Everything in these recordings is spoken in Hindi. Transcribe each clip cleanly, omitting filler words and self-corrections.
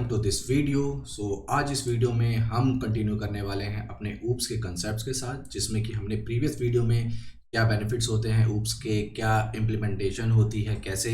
To this video. आज इस वीडियो में हम कंटिन्यू करने वाले हैं अपने ऊप्स के कंसेप्ट्स के साथ, जिसमें कि हमने प्रीवियस वीडियो में क्या बेनिफिट्स होते हैं ऊप्स के, क्या इम्प्लीमेंटेशन होती है, कैसे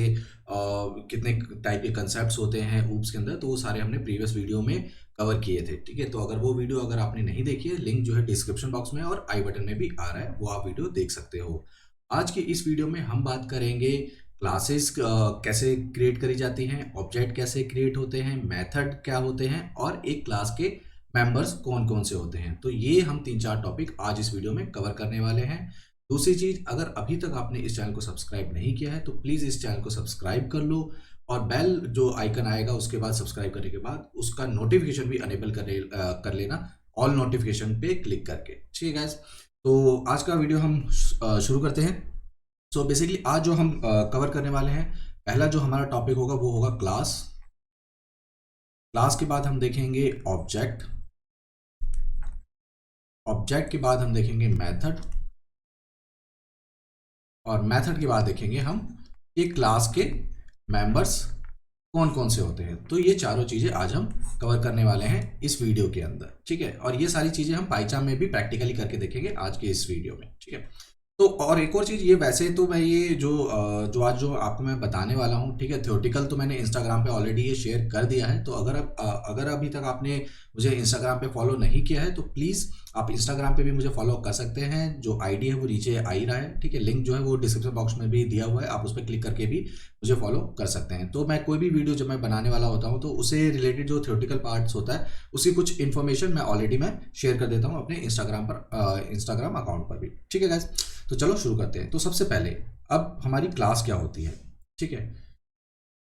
कितने टाइप के कंसेप्ट्स होते हैं ऊप्स के अंदर, तो वो सारे हमने प्रीवियस वीडियो में कवर किए थे। ठीक है, तो अगर वो वीडियो अगर आपने नहीं देखी है, लिंक जो है डिस्क्रिप्शन बॉक्स में और आई बटन में भी आ रहा है, वो आप वीडियो देख सकते हो। आज की इस वीडियो में हम बात करेंगे क्लासेस कैसे क्रिएट करी जाती हैं, ऑब्जेक्ट कैसे क्रिएट होते हैं, मेथड क्या होते हैं और एक क्लास के मेंबर्स कौन कौन से होते हैं। तो ये हम 3-4 टॉपिक आज इस वीडियो में कवर करने वाले हैं। दूसरी चीज़, अगर अभी तक आपने इस चैनल को सब्सक्राइब नहीं किया है तो प्लीज़ इस चैनल को सब्सक्राइब कर लो और बेल जो आइकन आएगा उसके बाद सब्सक्राइब करने के बाद उसका नोटिफिकेशन भी अनेबल कर लेना, ऑल नोटिफिकेशन पे क्लिक करके। ठीक है गाइस, तो आज का वीडियो हम शुरू करते हैं। सो बेसिकली आज जो हम कवर करने वाले हैं, पहला जो हमारा टॉपिक होगा वो होगा क्लास। क्लास के बाद हम देखेंगे ऑब्जेक्ट, ऑब्जेक्ट के बाद हम देखेंगे मेथड और मेथड के बाद देखेंगे हम कि क्लास के मेंबर्स कौन कौन से होते हैं। तो ये चारों चीज़ें आज हम कवर करने वाले हैं इस वीडियो के अंदर। ठीक है, और ये सारी चीज़ें हम पाइचार्म में भी प्रैक्टिकली करके देखेंगे आज के इस वीडियो में। ठीक है, तो और एक और चीज़, ये वैसे तो मैं ये जो आज जो आपको मैं बताने वाला हूँ, ठीक है, थ्योरेटिकल तो मैंने इंस्टाग्राम पे ऑलरेडी ये शेयर कर दिया है। तो अगर अभी तक आपने मुझे इंस्टाग्राम पे फॉलो नहीं किया है तो प्लीज़ आप इंस्टाग्राम पे भी मुझे फॉलो कर सकते हैं। जो आईडी है वो नीचे आ ही रहा है। ठीक है, लिंक जो है वो डिस्क्रिप्शन बॉक्स में भी दिया हुआ है, आप उस पर क्लिक करके भी मुझे फॉलो कर सकते हैं। तो मैं कोई भी वीडियो जब मैं बनाने वाला होता हूँ तो उससे रिलेटेड जो थ्योरेटिकल पार्ट्स होता है उसकी कुछ इन्फॉर्मेशन मैं ऑलरेडी शेयर कर देता हूँ अपने इंस्टाग्राम अकाउंट पर भी। ठीक है गाइस, तो चलो शुरू करते हैं। तो सबसे पहले अब हमारी क्लास क्या होती है। ठीक है,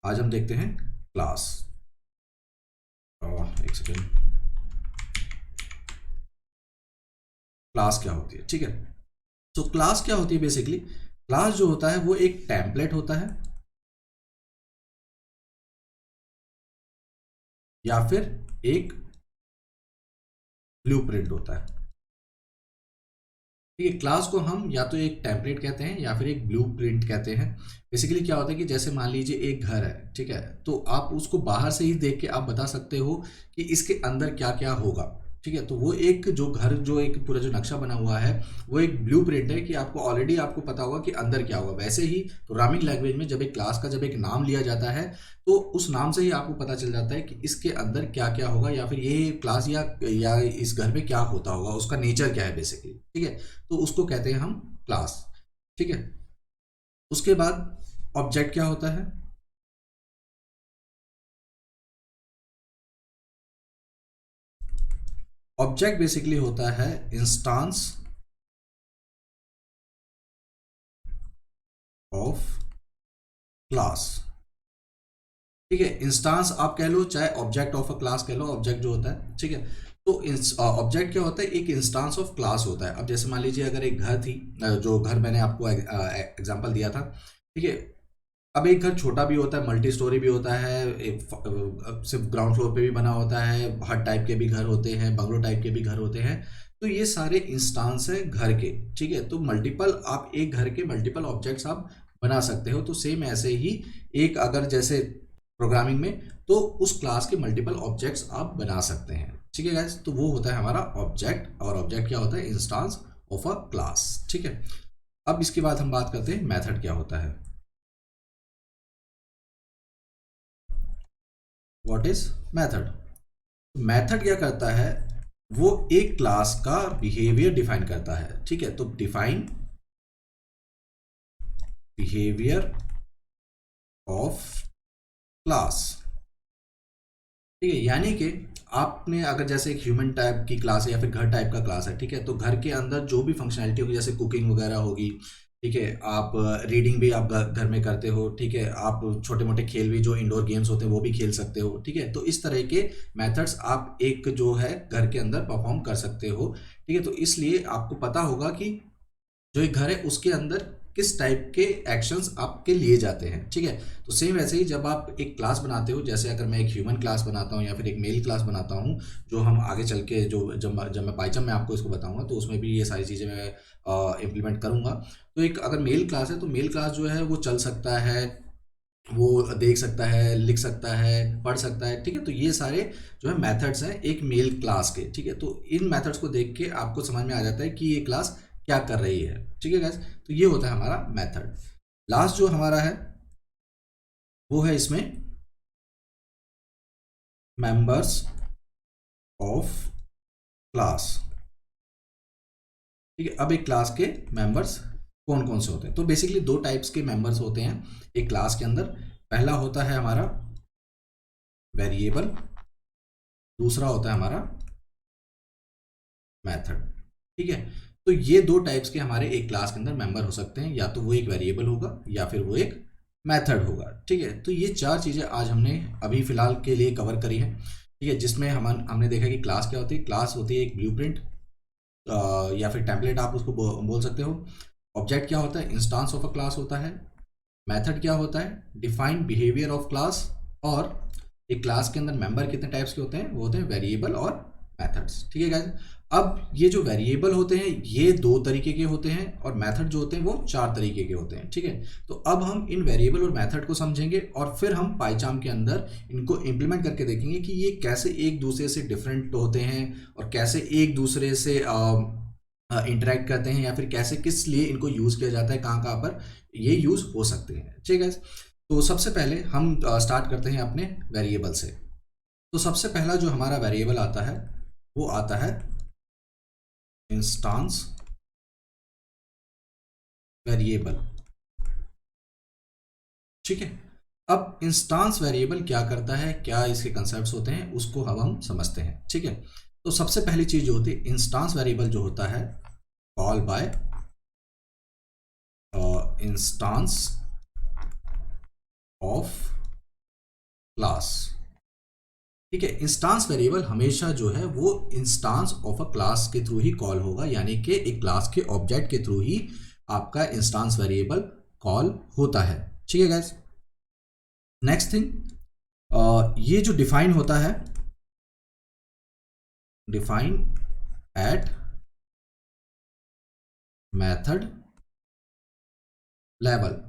आज हम देखते हैं क्लास। एक सेकेंड, क्लास क्या होती है। ठीक है, तो क्लास क्या होती है, बेसिकली क्लास जो होता है वो एक टेम्पलेट होता है या फिर एक ब्लूप्रिंट होता है। ठीक है, क्लास को हम या तो एक टेम्पलेट कहते हैं या फिर एक ब्लूप्रिंट कहते हैं। बेसिकली क्या होता है कि जैसे मान लीजिए एक घर है, ठीक है, तो आप उसको बाहर से ही देख के आप बता सकते हो कि इसके अंदर क्या क्या होगा। ठीक है, तो वो एक जो घर जो एक पूरा जो नक्शा बना हुआ है वो एक ब्लूप्रिंट है कि आपको ऑलरेडी आपको पता होगा कि अंदर क्या होगा। वैसे ही प्रोग्रामिंग लैंग्वेज में जब एक क्लास का जब एक नाम लिया जाता है तो उस नाम से ही आपको पता चल जाता है कि इसके अंदर क्या क्या होगा या फिर ये क्लास या इस घर में क्या होता होगा, उसका नेचर क्या है बेसिकली। ठीक है, तो उसको कहते हैं हम क्लास। ठीक है, उसके बाद ऑब्जेक्ट क्या होता है। ऑब्जेक्ट बेसिकली होता है इंस्टांस ऑफ क्लास। ठीक है, इंस्टांस आप कह लो चाहे ऑब्जेक्ट ऑफ अ क्लास कह लो, ऑब्जेक्ट जो होता है। ठीक है, तो ऑब्जेक्ट क्या होता है, एक इंस्टांस ऑफ क्लास होता है। अब जैसे मान लीजिए अगर एक घर थी, जो घर मैंने आपको एग्जांपल दिया था। ठीक है, अब एक घर छोटा भी होता है, मल्टी स्टोरी भी होता है, एक सिर्फ ग्राउंड फ्लोर पे भी बना होता है, हट टाइप के भी घर होते हैं, बंगलो टाइप के भी घर होते हैं। तो ये सारे इंस्टांस है घर के। ठीक है, तो मल्टीपल आप एक घर के मल्टीपल ऑब्जेक्ट्स आप बना सकते हो। तो सेम ऐसे ही एक अगर जैसे प्रोग्रामिंग में तो उस क्लास के मल्टीपल ऑब्जेक्ट्स आप बना सकते हैं। ठीक है गाइस, तो वो होता है हमारा ऑब्जेक्ट, और ऑब्जेक्ट क्या होता है, इंस्टांस ऑफ अ क्लास। ठीक है, अब इसके बाद हम बात करते हैं मेथड क्या होता है। What is method. मेथड क्या करता है, वो एक क्लास का बिहेवियर डिफाइन करता है। ठीक है, तो डिफाइन बिहेवियर ऑफ क्लास। ठीक है, यानी कि आपने अगर जैसे एक ह्यूमन टाइप की क्लास है या फिर घर टाइप का क्लास है, ठीक है, तो घर के अंदर जो भी फंक्शनैलिटी होगी जैसे कुकिंग वगैरह होगी, ठीक है, आप रीडिंग भी आप घर में करते हो, ठीक है, आप छोटे मोटे खेल भी जो इंडोर गेम्स होते हैं वो भी खेल सकते हो। ठीक है, तो इस तरह के मेथड्स आप एक जो है घर के अंदर परफॉर्म कर सकते हो। ठीक है, तो इसलिए आपको पता होगा कि जो एक घर है उसके अंदर किस टाइप के एक्शंस आपके लिए जाते हैं। ठीक है, तो सेम वैसे ही जब आप एक क्लास बनाते हो, जैसे अगर मैं एक ह्यूमन क्लास बनाता हूँ या फिर एक मेल क्लास बनाता हूँ, जो हम आगे चल के जो जब मैं पाइथन में आपको इसको बताऊंगा तो उसमें भी ये सारी चीज़ें मैं इम्प्लीमेंट करूँगा। तो एक अगर मेल क्लास है तो मेल क्लास जो है वो चल सकता है वो देख सकता है, लिख सकता है, पढ़ सकता है, ठीक है। तो ये सारे जो है मेथड्स हैं एक मेल क्लास के, ठीक है। तो इन मेथड्स को देख के आपको समझ में आ जाता है कि ये क्लास क्या कर रही है, ठीक है गाइस। तो ये होता है हमारा मेथड। लास्ट जो हमारा है वो है इसमें मेंबर्स ऑफ क्लास, ठीक है। अब एक क्लास के मेंबर्स कौन कौन से होते हैं, तो बेसिकली दो टाइप्स के मेंबर्स होते हैं एक क्लास के अंदर। पहला होता है हमारा वेरिएबल, दूसरा होता है हमारा मेथड, ठीक है। तो ये दो टाइप्स के हमारे एक क्लास के अंदर मेंबर हो सकते हैं, या तो वो एक वेरिएबल होगा या फिर वो एक मेथड होगा, ठीक है। तो ये चार चीज़ें आज हमने अभी फिलहाल के लिए कवर करी है, ठीक है। जिसमें हमने देखा कि क्लास क्या होती है। क्लास होती है एक ब्लूप्रिंट या फिर टेम्पलेट आप उसको बोल सकते हो। ऑब्जेक्ट क्या होता है, इंस्टांस ऑफ अ क्लास होता है। मेथड क्या होता है, डिफाइन बिहेवियर ऑफ क्लास। और एक क्लास के अंदर मेंबर कितने टाइप्स के होते हैं, वो होते हैं वेरिएबल और मेथड्स, ठीक है गाइस। अब ये जो वेरिएबल होते हैं ये दो तरीके के होते हैं, और मेथड जो होते हैं वो चार तरीके के होते हैं, ठीक है। तो अब हम इन वेरिएबल और मेथड को समझेंगे, और फिर हम पाइचार्म के अंदर इनको इम्प्लीमेंट करके देखेंगे कि ये कैसे एक दूसरे से डिफरेंट होते हैं, और कैसे एक दूसरे से इंटरेक्ट करते हैं, या फिर कैसे किस लिए इनको यूज़ किया जाता है, कहाँ कहाँ पर ये यूज़ हो सकते हैं, ठीक है। तो सबसे पहले हम स्टार्ट करते हैं अपने वेरिएबल से। तो सबसे पहला जो हमारा वेरिएबल आता है वो आता है इंस्टांस वेरिएबल, ठीक है। अब इंस्टांस वेरिएबल क्या करता है, क्या इसके कंसेप्ट्स होते हैं, उसको हम समझते हैं, ठीक है। तो सबसे पहली चीज जो होती है, इंस्टांस वेरिएबल जो होता है call by instance of class, ठीक है। इंस्टांस वेरिएबल हमेशा जो है वो इंस्टांस ऑफ अ क्लास के थ्रू ही कॉल होगा, यानी कि एक क्लास के ऑब्जेक्ट के थ्रू ही आपका इंस्टांस वेरिएबल कॉल होता है, ठीक है गाइस। नेक्स्ट थिंग, ये जो डिफाइन होता है, define at method level.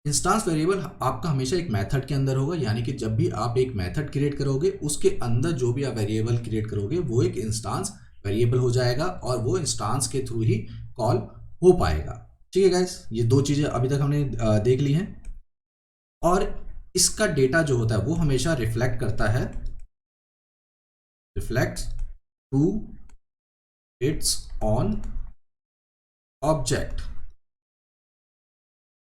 Instance variable आपका हमेशा एक मेथड के अंदर होगा, यानी कि जब भी आप एक मेथड क्रिएट करोगे उसके अंदर जो भी आप वेरिएबल क्रिएट करोगे वो एक इंस्टांस वेरिएबल हो जाएगा, और वो इंस्टांस के थ्रू ही कॉल हो पाएगा, ठीक है गाइस। ये दो चीज़ें अभी तक हमने देख ली हैं। और इसका डेटा जो होता है वो हमेशा रिफ्लेक्ट करता है, reflect to its own object,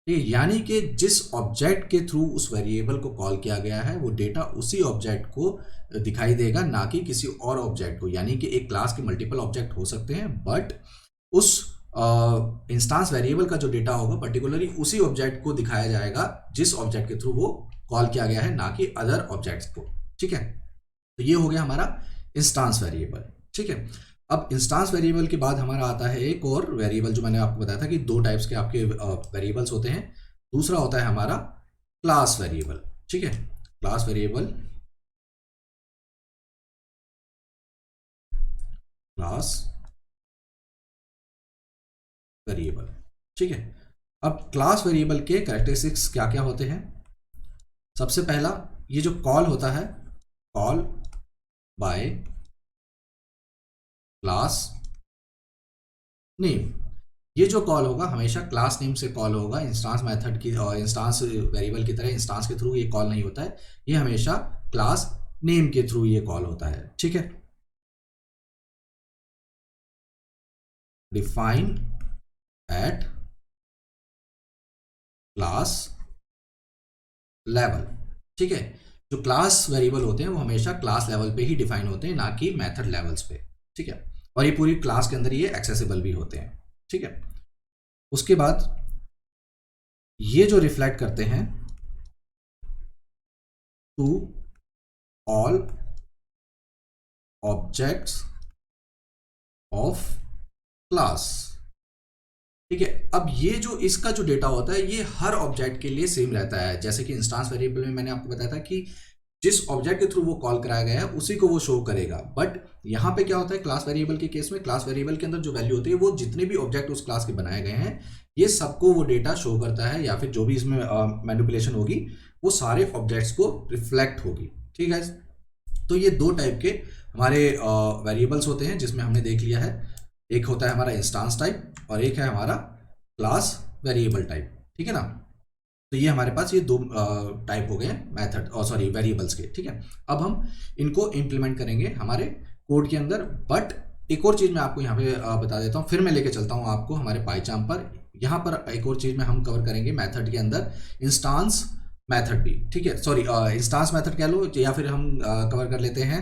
यानी कि जिस ऑब्जेक्ट के थ्रू उस वेरिएबल को कॉल किया गया है वो डेटा उसी ऑब्जेक्ट को दिखाई देगा, ना कि किसी और ऑब्जेक्ट को। यानी कि एक क्लास के मल्टीपल ऑब्जेक्ट हो सकते हैं, बट उस इंस्टांस वेरिएबल का जो डेटा होगा पर्टिकुलरली उसी ऑब्जेक्ट को दिखाया जाएगा जिस ऑब्जेक्ट के थ्रू वो कॉल किया गया है, ना कि अदर ऑब्जेक्ट्स को, ठीक है। तो ये हो गया हमारा इंस्टांस वेरिएबल, ठीक है। अब इंस्टांस वेरिएबल के बाद हमारा आता है एक और वेरिएबल, जो मैंने आपको बताया था कि दो टाइप्स के आपके वेरिएबल्स होते हैं। दूसरा होता है हमारा क्लास वेरिएबल, ठीक है। क्लास वेरिएबल, क्लास वेरिएबल, ठीक है। अब क्लास वेरिएबल के कैरेक्टरिस्टिक्स क्या क्या होते हैं। सबसे पहला, ये जो कॉल होता है, कॉल बाय क्लास नेम, ये जो कॉल होगा हमेशा क्लास नेम से कॉल होगा। इंस्टांस मेथड की और इंस्टांस वेरिएबल की तरह इंस्टांस के थ्रू ये कॉल नहीं होता है, ये हमेशा क्लास नेम के थ्रू ये कॉल होता है, ठीक है। डिफाइन एट क्लास लेवल, ठीक है। जो क्लास वेरिएबल होते हैं वो हमेशा क्लास लेवल पे ही डिफाइन होते हैं, ना कि मेथड लेवल्स पे, ठीक है। और ये पूरी क्लास के अंदर ये एक्सेसिबल भी होते हैं, ठीक है। उसके बाद ये जो रिफ्लेक्ट करते हैं to all objects of class, ठीक है। अब ये जो इसका जो डेटा होता है ये हर ऑब्जेक्ट के लिए सेम रहता है। जैसे कि इंस्टांस वेरिएबल में मैंने आपको बताया था कि जिस ऑब्जेक्ट के थ्रू वो कॉल कराया गया है उसी को वो शो करेगा। बट यहाँ पे क्या होता है क्लास वेरिएबल के केस में, क्लास वेरिएबल के अंदर जो वैल्यू होती है वो जितने भी ऑब्जेक्ट उस क्लास के बनाए गए हैं ये सबको वो डेटा शो करता है, या फिर जो भी इसमें मैनिपुलेशन होगी वो सारे ऑब्जेक्ट्स को रिफ्लेक्ट होगी। ठीक है, तो ये दो टाइप के हमारे वेरिएबल्स होते हैं जिसमें हमने देख लिया है, एक होता है हमारा इंस्टांस टाइप और एक है हमारा क्लास वेरिएबल टाइप। ठीक है ना, तो ये हमारे पास ये दो टाइप हो गए मेथड और सॉरी वेरिएबल्स के। ठीक है, अब हम इनको इम्प्लीमेंट करेंगे हमारे कोड के अंदर। बट एक और चीज़ मैं आपको यहाँ पे बता देता हूँ, फिर मैं लेके चलता हूँ आपको हमारे पाइचार्म पर। यहाँ पर एक और चीज़ में हम कवर करेंगे मेथड के अंदर, इंस्टांस मेथड भी। ठीक है, सॉरी इंस्टांस मेथड कह लो, या फिर हम कवर कर लेते हैं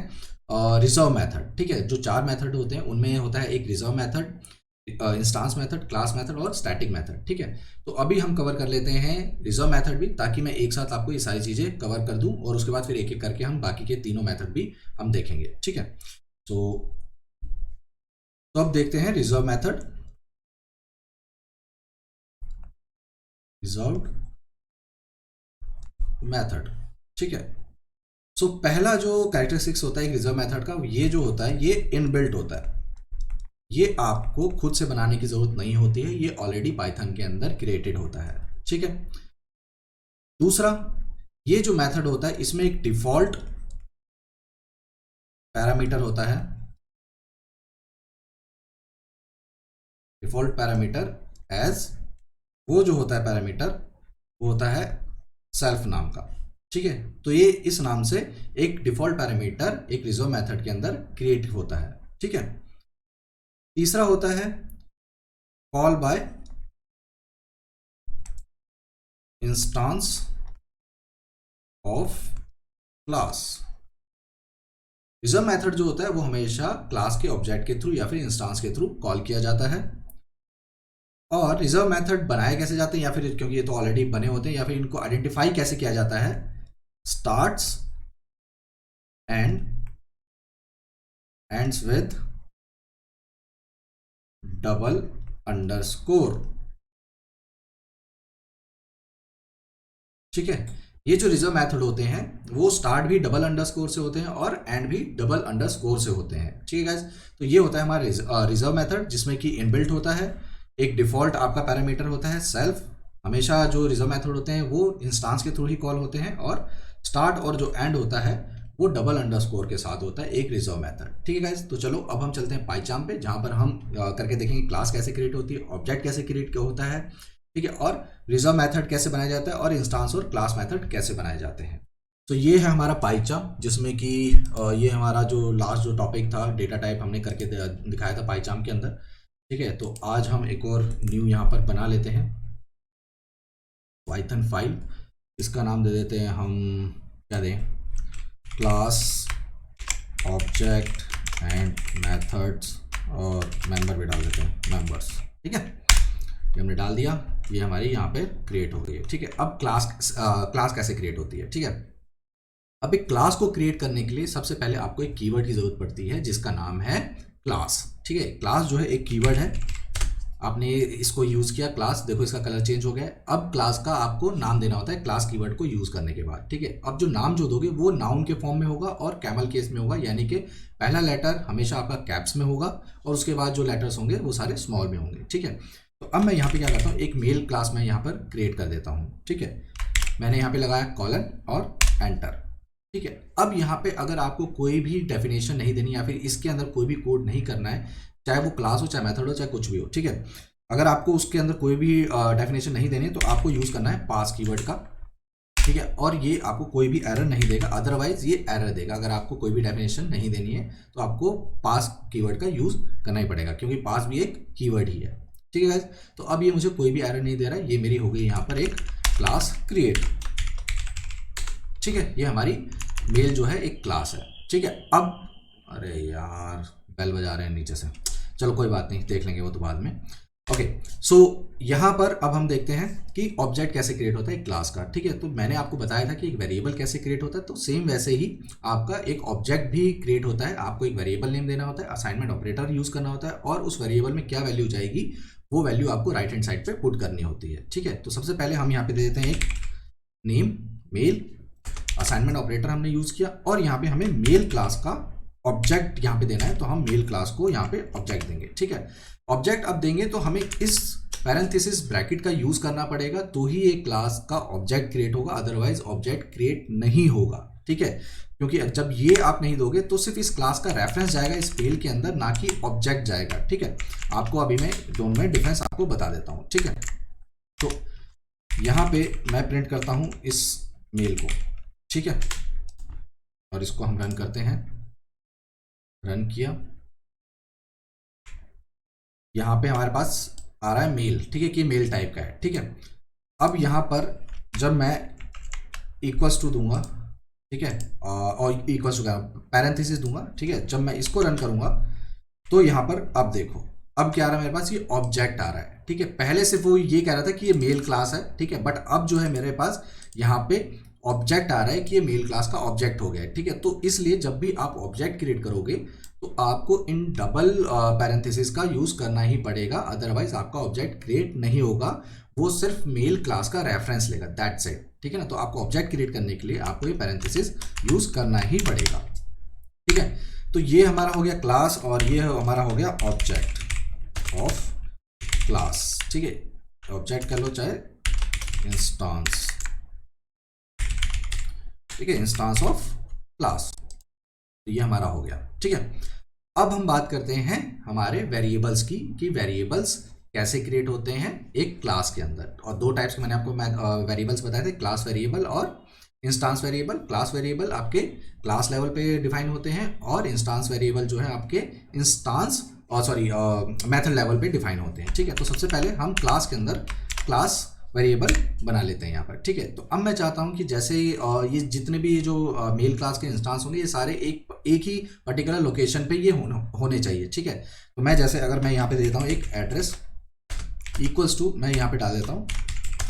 रिजर्व मेथड। ठीक है, जो 4 मेथड होते हैं उनमें होता है एक reserve method, instance method, class method और स्टैटिक मेथड। ठीक है, तो अभी हम कवर कर लेते हैं रिजर्व मेथड भी, ताकि मैं एक साथ आपको ये सारी चीज़ें कवर कर दूं और उसके बाद फिर एक एक करके हम बाकी के तीनों मेथड भी हम देखेंगे। ठीक है, तो अब देखते हैं रिजर्व मेथड, रिजर्व मेथड। ठीक है, सो पहला जो कैरेक्टरिस्टिक्स होता है एक रिजर्व मेथड का, ये जो होता है ये इनबिल्ट होता है, ये आपको खुद से बनाने की जरूरत नहीं होती है, ये ऑलरेडी पाइथन के अंदर क्रिएटेड होता है। ठीक है, दूसरा ये जो मेथड होता है इसमें एक डिफॉल्ट पैरामीटर होता है, डिफॉल्ट पैरामीटर एज, वो जो होता है पैरामीटर वो होता है सेल्फ नाम का। ठीक है, तो ये इस नाम से एक डिफॉल्ट पैरामीटर एक रिजर्व मेथड के अंदर क्रिएट होता है। ठीक है, तीसरा होता है call by instance of class. Reserve method जो होता है वो हमेशा क्लास के ऑब्जेक्ट के थ्रू या फिर इंस्टांस के थ्रू कॉल किया जाता है। और रिजर्व मेथड बनाए कैसे जाते हैं, या फिर क्योंकि ये तो ऑलरेडी बने होते हैं, या फिर इनको आइडेंटिफाई कैसे किया जाता है, starts and ends with double underscore. ठीक है, ये जो रिजर्व मेथड होते हैं वो स्टार्ट भी डबल अंडरस्कोर से होते हैं और एंड भी डबल अंडरस्कोर से होते हैं। ठीक है गाइस, तो ये होता है हमारा रिजर्व मेथड जिसमें कि इनबिल्ट होता है, एक डिफॉल्ट आपका पैरामीटर होता है सेल्फ। हमेशा जो रिजर्व मेथड होते हैं वो इंस्टांस के थ्रू ही कॉल होते हैं, और स्टार्ट और जो एंड होता है वो डबल अंडरस्कोर के साथ होता है एक रिजर्व मेथड। ठीक है गाइस, तो चलो अब हम चलते हैं पाइचार्म पे, जहां पर हम करके देखेंगे क्लास कैसे क्रिएट होती है, ऑब्जेक्ट कैसे क्रिएट होता है। ठीक है, और रिजर्व मेथड कैसे बनाया जाता है और इंस्टांस और क्लास मेथड कैसे बनाए जाते हैं। तो ये है हमारा पाइचार्म, जिसमें कि ये हमारा जो लास्ट जो टॉपिक था डेटा टाइप हमने करके दिखाया था पाइचार्म के अंदर। ठीक है, तो आज हम एक और न्यू यहाँ पर बना लेते हैं पाइथन फाइल, इसका नाम दे देते हैं हम, क्या दें, क्लास ऑब्जेक्ट एंड मेथड्स, और मेंबर भी डाल देते हैं, मेंबर्स। ठीक है, ये हमने डाल दिया, ये हमारी यहाँ पे क्रिएट हो गई है। ठीक है, अब क्लास कैसे क्रिएट होती है। ठीक है, अब एक क्लास को क्रिएट करने के लिए सबसे पहले आपको एक कीवर्ड की जरूरत पड़ती है जिसका नाम है क्लास। ठीक है, क्लास जो है एक कीवर्ड है, आपने इसको यूज किया क्लास, देखो इसका कलर चेंज हो गया है। अब क्लास का आपको नाम देना होता है क्लास कीवर्ड को यूज करने के बाद। ठीक है, अब जो नाम जो दोगे वो नाउन के फॉर्म में होगा और कैमल केस में होगा, यानी कि पहला लेटर हमेशा आपका कैप्स में होगा और उसके बाद जो लेटर्स होंगे वो सारे स्मॉल में होंगे। ठीक है, तो अब मैं यहाँ पे क्या करता हूँ, एक मेल क्लास में यहाँ पर क्रिएट कर देता हूँ। ठीक है, मैंने यहाँ पे लगाया कॉलन और एंटर। ठीक है, अब यहाँ पे अगर आपको कोई भी डेफिनेशन नहीं देनी या फिर इसके अंदर कोई भी कोड नहीं करना है, चाहे वो क्लास हो, चाहे मेथड हो, चाहे कुछ भी हो। ठीक है, अगर आपको उसके अंदर कोई भी डेफिनेशन नहीं देनी है तो आपको यूज करना है पास कीवर्ड का। ठीक है, और ये आपको कोई भी एरर नहीं देगा, अदरवाइज ये एरर देगा। अगर आपको कोई भी डेफिनेशन नहीं देनी है तो आपको पास कीवर्ड का यूज करना ही पड़ेगा, क्योंकि पास भी एक कीवर्ड ही है। ठीक है गाइस, तो अब ये मुझे कोई भी एरर नहीं दे रहा है, ये मेरी हो गई यहाँ पर एक क्लास क्रिएट। ठीक है, ये हमारी मेल जो है एक क्लास है। ठीक है, अब अरे यार बेल बजा रहे हैं नीचे से, चलो कोई बात नहीं, देख लेंगे वो तो बाद में। ओके, सो यहाँ पर अब हम देखते हैं कि ऑब्जेक्ट कैसे क्रिएट होता है एक क्लास का। ठीक है, तो मैंने आपको बताया था कि एक वेरिएबल कैसे क्रिएट होता है, तो सेम वैसे ही आपका एक ऑब्जेक्ट भी क्रिएट होता है। आपको एक वेरिएबल नेम देना होता है, असाइनमेंट ऑपरेटर यूज करना होता है, और उस वेरिएबल में क्या वैल्यू जाएगी वो वैल्यू आपको राइट हैंड साइड पे पुट करनी होती है। ठीक है, तो सबसे पहले हम यहाँ पे दे देते हैं एक नेम मेल, असाइनमेंट ऑपरेटर हमने यूज किया, और यहाँ पे हमें मेल क्लास का ऑब्जेक्ट यहाँ पे देना है, तो हम मेल क्लास को यहाँ पे ऑब्जेक्ट देंगे। ठीक है, ऑब्जेक्ट अब देंगे तो हमें इस पैरेंथेसिस ब्रैकेट का यूज करना पड़ेगा, तो ही एक क्लास का ऑब्जेक्ट क्रिएट होगा, अदरवाइज ऑब्जेक्ट क्रिएट नहीं होगा। ठीक है, क्योंकि जब ये आप नहीं दोगे तो सिर्फ इस क्लास का रेफरेंस जाएगा इस फेल के अंदर, ना कि ऑब्जेक्ट जाएगा। ठीक है, आपको अभी मैं दोनों में डिफरेंस आपको बता देता हूँ। ठीक है, तो यहाँ पे मैं प्रिंट करता हूँ इस मेल को। ठीक है, और इसको हम रन करते हैं। रन किया, यहाँ पे हमारे पास आ रहा है मेल। ठीक है, कि मेल टाइप का है। ठीक है, अब यहाँ पर जब मैं इक्वल्स टू दूंगा, ठीक है, और इक्वल्स टू का पैरेंथेसिस दूंगा। ठीक है, जब मैं इसको रन करूंगा तो यहाँ पर अब देखो, अब क्या आ रहा है मेरे पास, ये ऑब्जेक्ट आ रहा है। ठीक है, पहले से वो ये कह रहा था कि ये मेल क्लास है। ठीक है, बट अब जो है मेरे पास यहाँ पे ऑब्जेक्ट आ रहा है कि ये मेल क्लास का ऑब्जेक्ट हो गया है। ठीक है, तो इसलिए जब भी आप ऑब्जेक्ट क्रिएट करोगे तो आपको इन डबल पैरेंथेसिस का यूज करना ही पड़ेगा, अदरवाइज आपका ऑब्जेक्ट क्रिएट नहीं होगा, वो सिर्फ मेल क्लास का रेफरेंस लेगा, दैट्स इट। ठीक है ना, तो आपको ऑब्जेक्ट क्रिएट करने के लिए आपको ये पैरेंथेसिस यूज करना ही पड़ेगा। ठीक है, तो ये हमारा हो गया क्लास, और ये हमारा हो गया ऑब्जेक्ट ऑफ क्लास। ठीक है, ऑब्जेक्ट कर लो चाहे इंस्टांस। ठीक है, इंस्टांस ऑफ क्लास, तो ये हमारा हो गया। ठीक है, अब हम बात करते हैं हमारे वेरिएबल्स की, कि वेरिएबल्स कैसे क्रिएट होते हैं एक क्लास के अंदर। और दो टाइप्स के मैंने आपको वेरिएबल्स बताए थे, क्लास वेरिएबल और इंस्टांस वेरिएबल। क्लास वेरिएबल आपके क्लास लेवल पे डिफाइन होते हैं, और इंस्टांस वेरिएबल जो है आपके इंस्टांस मेथड लेवल पे डिफाइन होते हैं। ठीक है, तो सबसे पहले हम क्लास के अंदर क्लास वेरिएबल बना लेते हैं यहाँ पर। ठीक है, तो अब मैं चाहता हूँ कि जैसे ये जितने भी जो मेल क्लास के इंस्टांस होंगे, ये सारे एक ही पर्टिकुलर लोकेशन पे ये होने चाहिए। ठीक है, तो मैं जैसे अगर मैं यहाँ पे देता हूँ एक एड्रेस इक्वल्स टू, मैं यहाँ पे डाल देता हूँ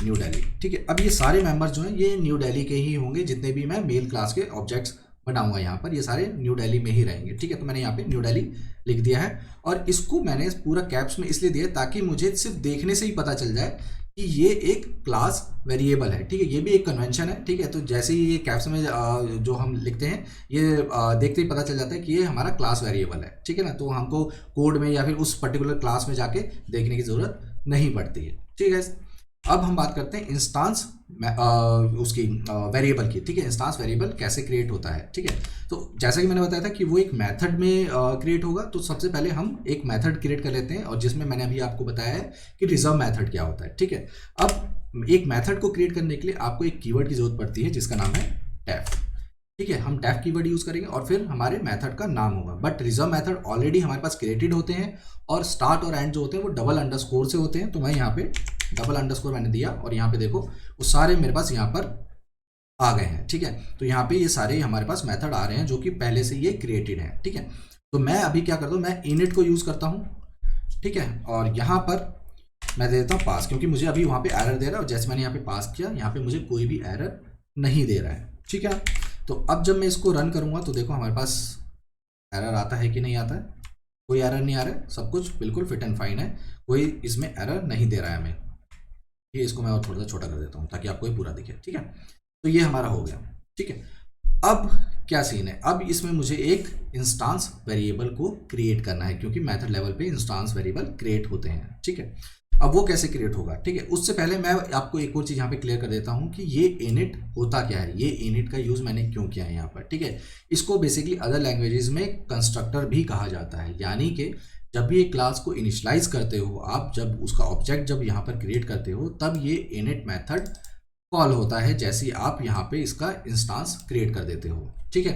न्यू दिल्ली। ठीक है, अब ये सारे मेंबर्स जो हैं ये न्यू दिल्ली के ही होंगे, जितने भी मैं मेल क्लास के ऑब्जेक्ट्स बनाऊंगा यहाँ पर ये सारे न्यू दिल्ली में ही रहेंगे। ठीक है, तो मैंने यहाँ पे न्यू दिल्ली लिख दिया है, और इसको मैंने पूरा कैप्स में इसलिए दिया ताकि मुझे सिर्फ देखने से ही पता चल जाए कि ये एक क्लास वेरिएबल है। ठीक है, ये भी एक कन्वेंशन है। ठीक है, तो जैसे ही ये कैप्स में जो हम लिखते हैं, ये देखते ही पता चल जाता है कि ये हमारा क्लास वेरिएबल है। ठीक है ना, तो हमको कोड में या फिर उस पर्टिकुलर क्लास में जाके देखने की जरूरत नहीं पड़ती है। ठीक है, अब हम बात करते हैं इंस्टांस उसकी वेरिएबल की। ठीक है, इंस्टांस वेरिएबल कैसे क्रिएट होता है। ठीक है, तो जैसा कि मैंने बताया था कि वो एक मेथड में क्रिएट होगा, तो सबसे पहले हम एक मेथड क्रिएट कर लेते हैं, और जिसमें मैंने अभी आपको बताया है कि रिजर्व मेथड क्या होता है। ठीक है, अब एक मेथड को क्रिएट करने के लिए आपको एक कीवर्ड की जरूरत पड़ती है जिसका नाम है डेफ। ठीक है, हम डेफ कीवर्ड यूज करेंगे और फिर हमारे मेथड का नाम होगा। बट रिजर्व मेथड ऑलरेडी हमारे पास क्रिएटेड होते हैं, और स्टार्ट और एंड जो होते हैं वो डबल अंडरस्कोर से होते हैं। तो मैं यहाँ पे डबल अंडरस्कोर मैंने दिया, और यहाँ पे देखो वो सारे मेरे पास यहाँ पर आ गए हैं। ठीक है, तो यहाँ पे ये सारे हमारे पास मेथड आ रहे हैं जो कि पहले से ये क्रिएटेड है। ठीक है, तो मैं अभी क्या करता हूँ, मैं इनिट को यूज करता हूँ। ठीक है, और यहाँ पर मैं दे देता हूँ पास, क्योंकि मुझे अभी वहाँ पे एरर दे रहा है, और जैसे मैंने यहाँ पे पास किया, यहाँ पे मुझे कोई भी एरर नहीं दे रहा है। ठीक है, तो अब जब मैं इसको रन करूँगा तो देखो हमारे पास एरर आता है कि नहीं आता है। कोई एरर नहीं आ रहा है, सब कुछ बिल्कुल फिट एंड फाइन है, कोई इसमें एरर नहीं दे रहा है हमें। ये इसको मैं और थोड़ा सा छोटा कर देता हूँ ताकि आपको ये पूरा दिखे। ठीक है, तो ये हमारा हो गया। ठीक है, अब क्या सीन है, अब इसमें मुझे एक इंस्टांस वेरिएबल को क्रिएट करना है, क्योंकि मेथड लेवल पे इंस्टांस वेरिएबल क्रिएट होते हैं। ठीक है, अब वो कैसे क्रिएट होगा। ठीक है, उससे पहले मैं आपको एक और चीज़ यहाँ पे क्लियर कर देता हूँ कि ये इनिट होता क्या है, ये इनिट का यूज़ मैंने क्यों किया है यहाँ पर। ठीक है, इसको बेसिकली अदर लैंग्वेजेस में कंस्ट्रक्टर भी कहा जाता है, यानी कि जब भी एक क्लास को इनिशियलाइज करते हो आप, जब उसका ऑब्जेक्ट जब यहाँ पर क्रिएट करते हो, तब ये इनिट मेथड कॉल होता है, जैसे आप यहाँ पे इसका इंस्टांस क्रिएट कर देते हो। ठीक है,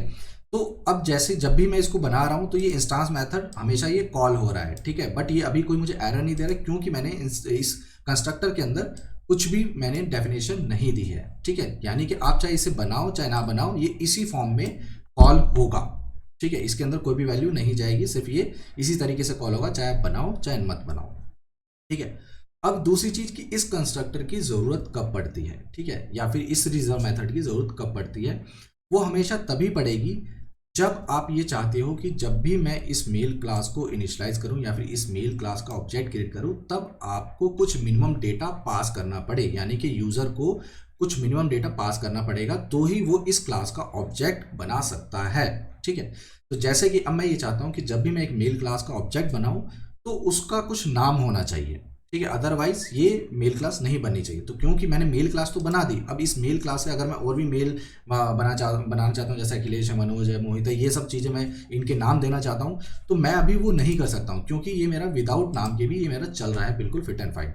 तो अब जैसे जब भी मैं इसको बना रहा हूँ तो ये इंस्टांस मेथड हमेशा ये कॉल हो रहा है। ठीक है, बट ये अभी कोई मुझे एरर नहीं दे रहा, क्योंकि मैंने इस कंस्ट्रक्टर के अंदर कुछ भी मैंने डेफिनेशन नहीं दी है। ठीक है, यानी कि आप चाहे इसे बनाओ चाहे ना बनाओ, ये इसी फॉर्म में कॉल होगा। ठीक है, इसके अंदर कोई भी वैल्यू नहीं जाएगी, सिर्फ ये इसी तरीके से कॉल होगा, चाहे आप बनाओ चाहे मत बनाओ। ठीक है, अब दूसरी चीज कि इस कंस्ट्रक्टर की जरूरत कब पड़ती है। ठीक है, या फिर इस रिजर्व मेथड की जरूरत कब पड़ती है, वो हमेशा तभी पड़ेगी जब आप ये चाहते हो कि जब भी मैं इस मेल क्लास को इनिशियलाइज करूं या फिर इस मेल क्लास का ऑब्जेक्ट क्रिएट करूं, तब आपको कुछ मिनिमम डेटा पास करना पड़े, यानी कि यूजर को कुछ मिनिमम डेटा पास करना पड़ेगा, तो ही वो इस क्लास का ऑब्जेक्ट बना सकता है। ठीक है, तो जैसे कि अब मैं ये चाहता हूं कि जब भी मैं एक मेल क्लास का ऑब्जेक्ट बनाऊं तो उसका कुछ नाम होना चाहिए। ठीक है, अदरवाइज ये मेल क्लास नहीं बननी चाहिए। तो क्योंकि मैंने मेल क्लास तो बना दी, अब इस मेल क्लास से अगर मैं और भी मेल बनाना चाहता हूँ, जैसे अखिलेश है, मनोज है, मोहित है, ये सब चीज़ें मैं इनके नाम देना चाहता हूँ, तो मैं अभी वो नहीं कर सकता हूँ, क्योंकि ये मेरा विदाउट नाम के भी ये मेरा चल रहा है बिल्कुल फिट एंड फाइन।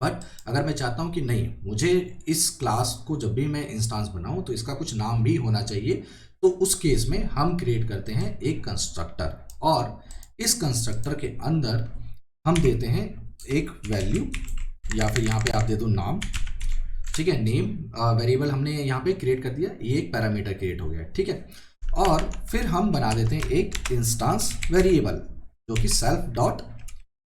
बट अगर मैं चाहता हूँ कि नहीं, मुझे इस क्लास को जब भी मैं इंस्टांस बनाऊँ तो इसका कुछ नाम भी होना चाहिए, तो उस केस में हम क्रिएट करते हैं एक कंस्ट्रक्टर, और इस कंस्ट्रक्टर के अंदर हम देते हैं एक वैल्यू, या फिर यहाँ पे आप दे दो नाम। ठीक है, नेम वेरिएबल हमने यहाँ पे क्रिएट कर दिया, ये एक पैरामीटर क्रिएट हो गया। ठीक है, और फिर हम बना देते हैं एक इंस्टांस वेरिएबल जो कि self dot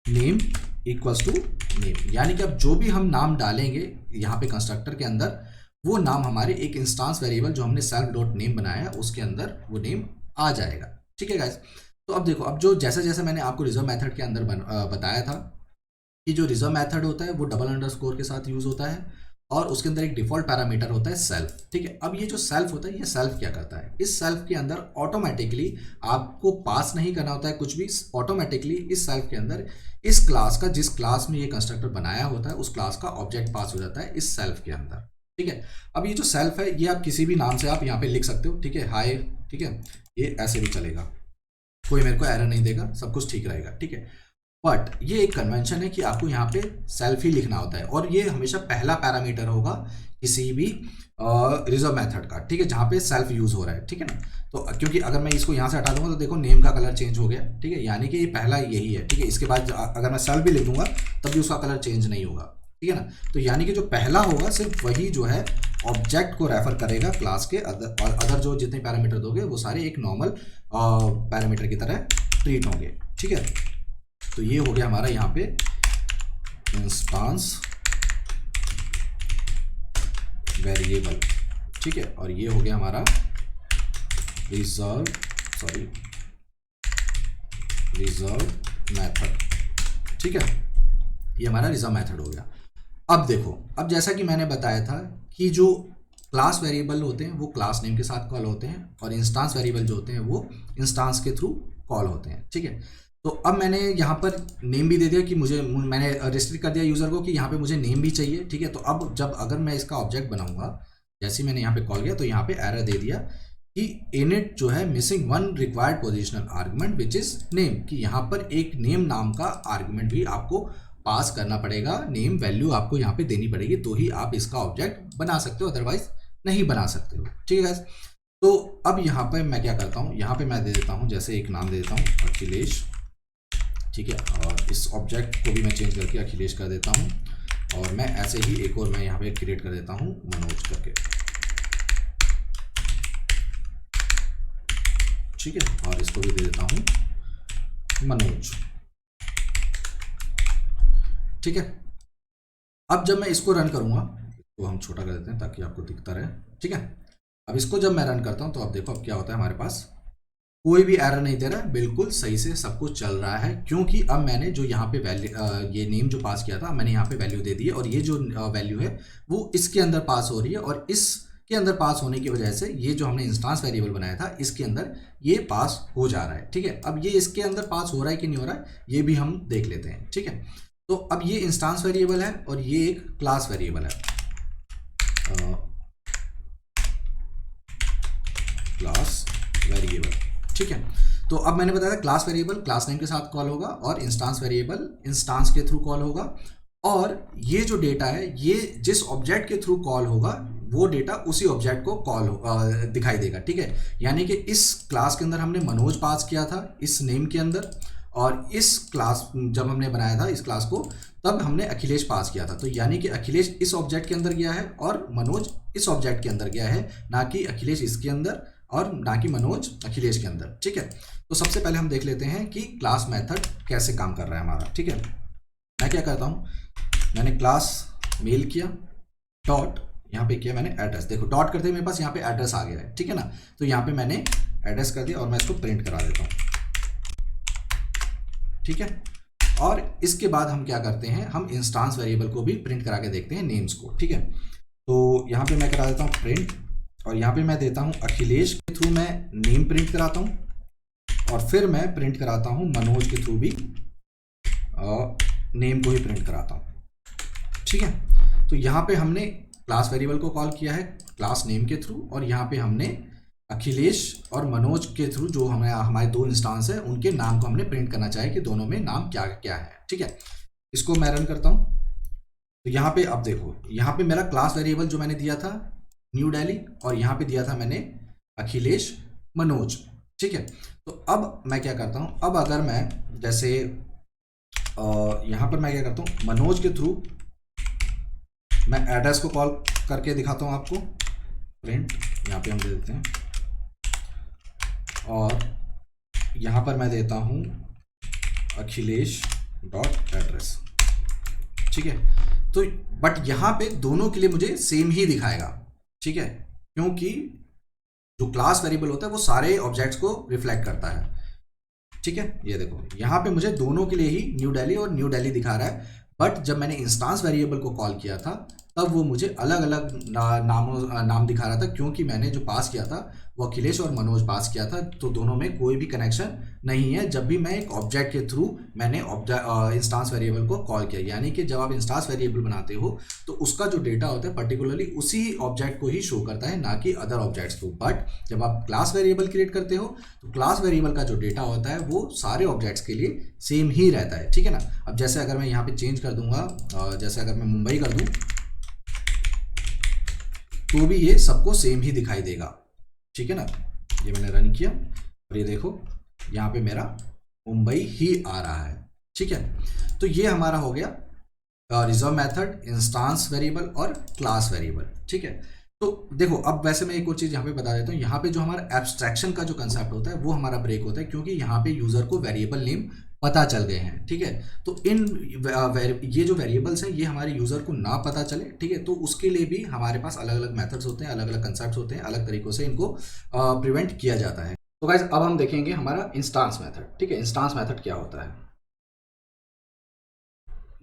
name equals to name, यानी कि अब जो भी हम नाम डालेंगे यहाँ पे कंस्ट्रक्टर के अंदर, वो नाम हमारे एक इंस्टांस वेरिएबल जो हमने सेल्फ डॉट नेम बनाया उसके अंदर वो नेम आ जाएगा। ठीक है गाइस, तो अब देखो, अब जो जैसे जैसे मैंने आपको रिजर्व मेथड के अंदर बताया था कि जो रिजर्व मेथड होता है वो डबल अंडरस्कोर के साथ यूज होता है, और उसके अंदर एक डिफॉल्ट पैरामीटर होता है सेल्फ। ठीक है, अब ये जो सेल्फ होता है, ये सेल्फ क्या करता है, इस सेल्फ के अंदर ऑटोमेटिकली आपको पास नहीं करना होता है कुछ भी, ऑटोमेटिकली इस सेल्फ के अंदर इस क्लास का, जिस क्लास में ये कंस्ट्रक्टर बनाया होता है उस क्लास का ऑब्जेक्ट पास हो जाता है इस सेल्फ के अंदर। ठीक है, अब ये जो सेल्फ है ये आप किसी भी नाम से आप यहाँ पे लिख सकते हो। ठीक है, हाय, ठीक है, ये ऐसे भी चलेगा, कोई मेरे को एरर नहीं देगा, सब कुछ ठीक रहेगा। ठीक है, बट ये एक कन्वेंशन है कि आपको यहाँ पे सेल्फ ही लिखना होता है, और ये हमेशा पहला पैरामीटर होगा किसी भी रिजर्व मेथड का। ठीक है, जहाँ पे सेल्फ यूज हो रहा है। ठीक है ना, तो क्योंकि अगर मैं इसको यहाँ से हटा दूंगा तो देखो नेम का कलर चेंज हो गया। ठीक है, यानी कि ये पहला यही है। ठीक है, इसके बाद अगर मैं सेल्फ भी लिख दूंगा तब भी उसका कलर चेंज नहीं होगा। ठीक है ना, तो यानी कि जो पहला होगा सिर्फ वही जो है ऑब्जेक्ट को रेफर करेगा क्लास के, अदर जो जितने पैरामीटर दोगे वो सारे एक नॉर्मल पैरामीटर की तरह ट्रीट होंगे। ठीक है, तो ये हो गया हमारा यहाँ पे इंस्टांस वेरिएबल। ठीक है, और ये हो गया हमारा रिजर्व मेथड। ठीक है, ये हमारा रिजर्व मेथड हो गया। अब देखो, अब जैसा कि मैंने बताया था कि जो क्लास वेरिएबल होते हैं वो क्लास नेम के साथ कॉल होते हैं, और इंस्टांस वेरिएबल जो होते हैं वो इंस्टांस के थ्रू कॉल होते हैं। ठीक है, तो अब मैंने यहाँ पर नेम भी दे दिया कि मैंने रिस्ट्रिक्ट कर दिया यूज़र को कि यहाँ पे मुझे नेम भी चाहिए। ठीक है, तो अब जब अगर मैं इसका ऑब्जेक्ट बनाऊंगा, जैसे मैंने यहाँ पे कॉल किया तो यहाँ पे एरर दे दिया कि इनिट जो है missing one required positional argument which is name, कि यहाँ पर एक नेम नाम का आर्गुमेंट भी आपको पास करना पड़ेगा, नेम वैल्यू आपको यहाँ पे देनी पड़ेगी, तो ही आप इसका ऑब्जेक्ट बना सकते हो, अदरवाइज नहीं बना सकते हो। ठीक है गाइस, तो अब यहाँ पर मैं क्या करता हूँ, यहाँ पे मैं दे देता हूँ, जैसे एक नाम दे देता हूँ अखिलेश। ठीक है, और इस ऑब्जेक्ट को भी मैं चेंज करके अखिलेश कर देता हूँ, और मैं ऐसे ही एक और मैं यहाँ पे क्रिएट कर देता हूँ मनोज करके। ठीक है, और इसको भी दे देता हूँ मनोज। ठीक है, अब जब मैं इसको रन करूँगा, तो हम छोटा कर देते हैं ताकि आपको दिखता रहे। ठीक है, अब इसको जब मैं रन करता हूँ तो अब देखो अब क्या होता है, हमारे पास कोई भी एरर नहीं दे रहा है, बिल्कुल सही से सब कुछ चल रहा है, क्योंकि अब मैंने जो यहाँ पे वैल्यू ये नेम जो पास किया था मैंने यहाँ पे वैल्यू दे दी है, और ये जो वैल्यू है वो इसके अंदर पास हो रही है, और इसके अंदर पास होने की वजह से ये जो हमने इंस्टांस वेरिएबल बनाया था इसके अंदर ये पास हो जा रहा है। ठीक है, अब ये इसके अंदर पास हो रहा है कि नहीं हो रहा है ये भी हम देख लेते हैं। ठीक है, तो अब ये इंस्टांस वेरिएबल है और ये एक क्लास वेरिएबल है, क्लास वेरिएबल। ठीक है, तो अब मैंने बताया क्लास वेरिएबल क्लास नेम के साथ कॉल होगा, और इंस्टांस वेरिएबल इंस्टांस के थ्रू कॉल होगा, और ये जो डेटा है ये जिस ऑब्जेक्ट के थ्रू कॉल होगा वो डेटा उसी ऑब्जेक्ट को दिखाई देगा। ठीक है, यानी कि इस क्लास के अंदर हमने मनोज पास किया था इस नेम के अंदर, और इस क्लास जब हमने बनाया था इस क्लास को तब हमने अखिलेश पास किया था, तो यानी कि अखिलेश इस ऑब्जेक्ट के अंदर गया है और मनोज इस ऑब्जेक्ट के अंदर गया है, ना कि अखिलेश इसके अंदर और ना कि मनोज अखिलेश के अंदर। ठीक है, तो सबसे पहले हम देख लेते हैं कि क्लास मेथड कैसे काम कर रहा है हमारा। ठीक है, मैं क्या करता हूँ, मैंने क्लास मेल किया, डॉट यहाँ पे किया मैंने एड्रेस, देखो डॉट करते ही मेरे पास यहाँ पे एड्रेस आ गया है। ठीक है ना, तो यहाँ पे मैंने एड्रेस कर दिया और मैं इसको प्रिंट करा देता हूँ, ठीक है। और इसके बाद हम क्या करते हैं, हम इंस्टांस वेरिएबल को भी प्रिंट करा के देखते हैं, नेम्स को, ठीक है। तो यहाँ पे मैं करा देता हूँ प्रिंट, और यहाँ पे मैं देता हूँ अखिलेश के थ्रू मैं नेम प्रिंट कराता हूँ, और फिर मैं प्रिंट कराता हूँ मनोज के थ्रू भी नेम को ही प्रिंट कराता हूँ, ठीक है। तो यहाँ पे हमने क्लास वेरिएबल को कॉल किया है क्लास नेम के थ्रू, और यहाँ पे हमने अखिलेश और मनोज के थ्रू जो हमारे दो इंस्टांस है उनके नाम को हमने प्रिंट करना चाहे कि दोनों में नाम क्या क्या है, ठीक है। इसको मैं रन करता हूँ। तो यहाँ पे अब देखो, यहाँ पे मेरा क्लास वेरिएबल जो मैंने दिया था न्यू दिल्ली, और यहाँ पे दिया था मैंने अखिलेश मनोज, ठीक है। तो अब मैं क्या करता हूँ, अब अगर मैं जैसे यहाँ पर मैं क्या करता हूँ, मनोज के थ्रू मैं एड्रेस को कॉल करके दिखाता हूँ आपको, प्रिंट यहाँ पे हम दे देते हैं, और यहाँ पर मैं देता हूँ अखिलेश डॉट एड्रेस, ठीक है। तो बट यहाँ पे दोनों के लिए मुझे सेम ही दिखाएगा, ठीक है, क्योंकि जो क्लास वेरिएबल होता है वो सारे ऑब्जेक्ट्स को रिफ्लेक्ट करता है, ठीक है। ये देखो यहाँ पे मुझे दोनों के लिए ही न्यू दिल्ली और न्यू दिल्ली दिखा रहा है, बट जब मैंने इंस्टांस वेरिएबल को कॉल किया था तब वो मुझे अलग अलग नाम दिखा रहा था, क्योंकि मैंने जो पास किया था वो अखिलेश और मनोज पास किया था, तो दोनों में कोई भी कनेक्शन नहीं है जब भी मैं एक ऑब्जेक्ट के थ्रू मैंने इंस्टांस वेरिएबल को कॉल किया। यानी कि जब आप इंस्टांस वेरिएबल बनाते हो तो उसका जो डेटा होता है पर्टिकुलरली उसी ऑब्जेक्ट को ही शो करता है, ना कि अदर ऑब्जेक्ट्स को। बट जब आप क्लास वेरिएबल क्रिएट करते हो तो क्लास वेरिएबल का जो डेटा होता है वो सारे ऑब्जेक्ट्स के लिए सेम ही रहता है, ठीक है ना। अब जैसे अगर मैं यहाँ पे चेंज कर दूंगा, जैसे अगर मैं मुंबई कर दूं तो भी ये सबको सेम ही दिखाई देगा, ठीक है ना। ये मैंने रन किया और ये देखो यहाँ पे मेरा मुंबई ही आ रहा है, ठीक है। तो ये हमारा हो गया रिजर्व मेथड, इंस्टांस वेरिएबल और क्लास वेरिएबल, ठीक है। तो देखो अब वैसे मैं एक और चीज़ यहाँ पे बता देता हूँ, यहाँ पे जो हमारा एब्स्ट्रैक्शन का जो कंसेप्ट होता है वो हमारा ब्रेक होता है, क्योंकि यहाँ पे यूज़र को वेरिएबल नेम पता चल गए हैं, ठीक है। तो ये जो वेरिएबल्स हैं ये हमारे यूज़र को ना पता चले, ठीक है, तो उसके लिए भी हमारे पास अलग अलग मेथड्स होते हैं, अलग अलग कंसेप्ट होते हैं, अलग तरीक़ों से इनको प्रिवेंट किया जाता है। तो गाइस अब हम देखेंगे हमारा इंस्टांस मेथड, ठीक है। इंस्टांस मेथड क्या होता है,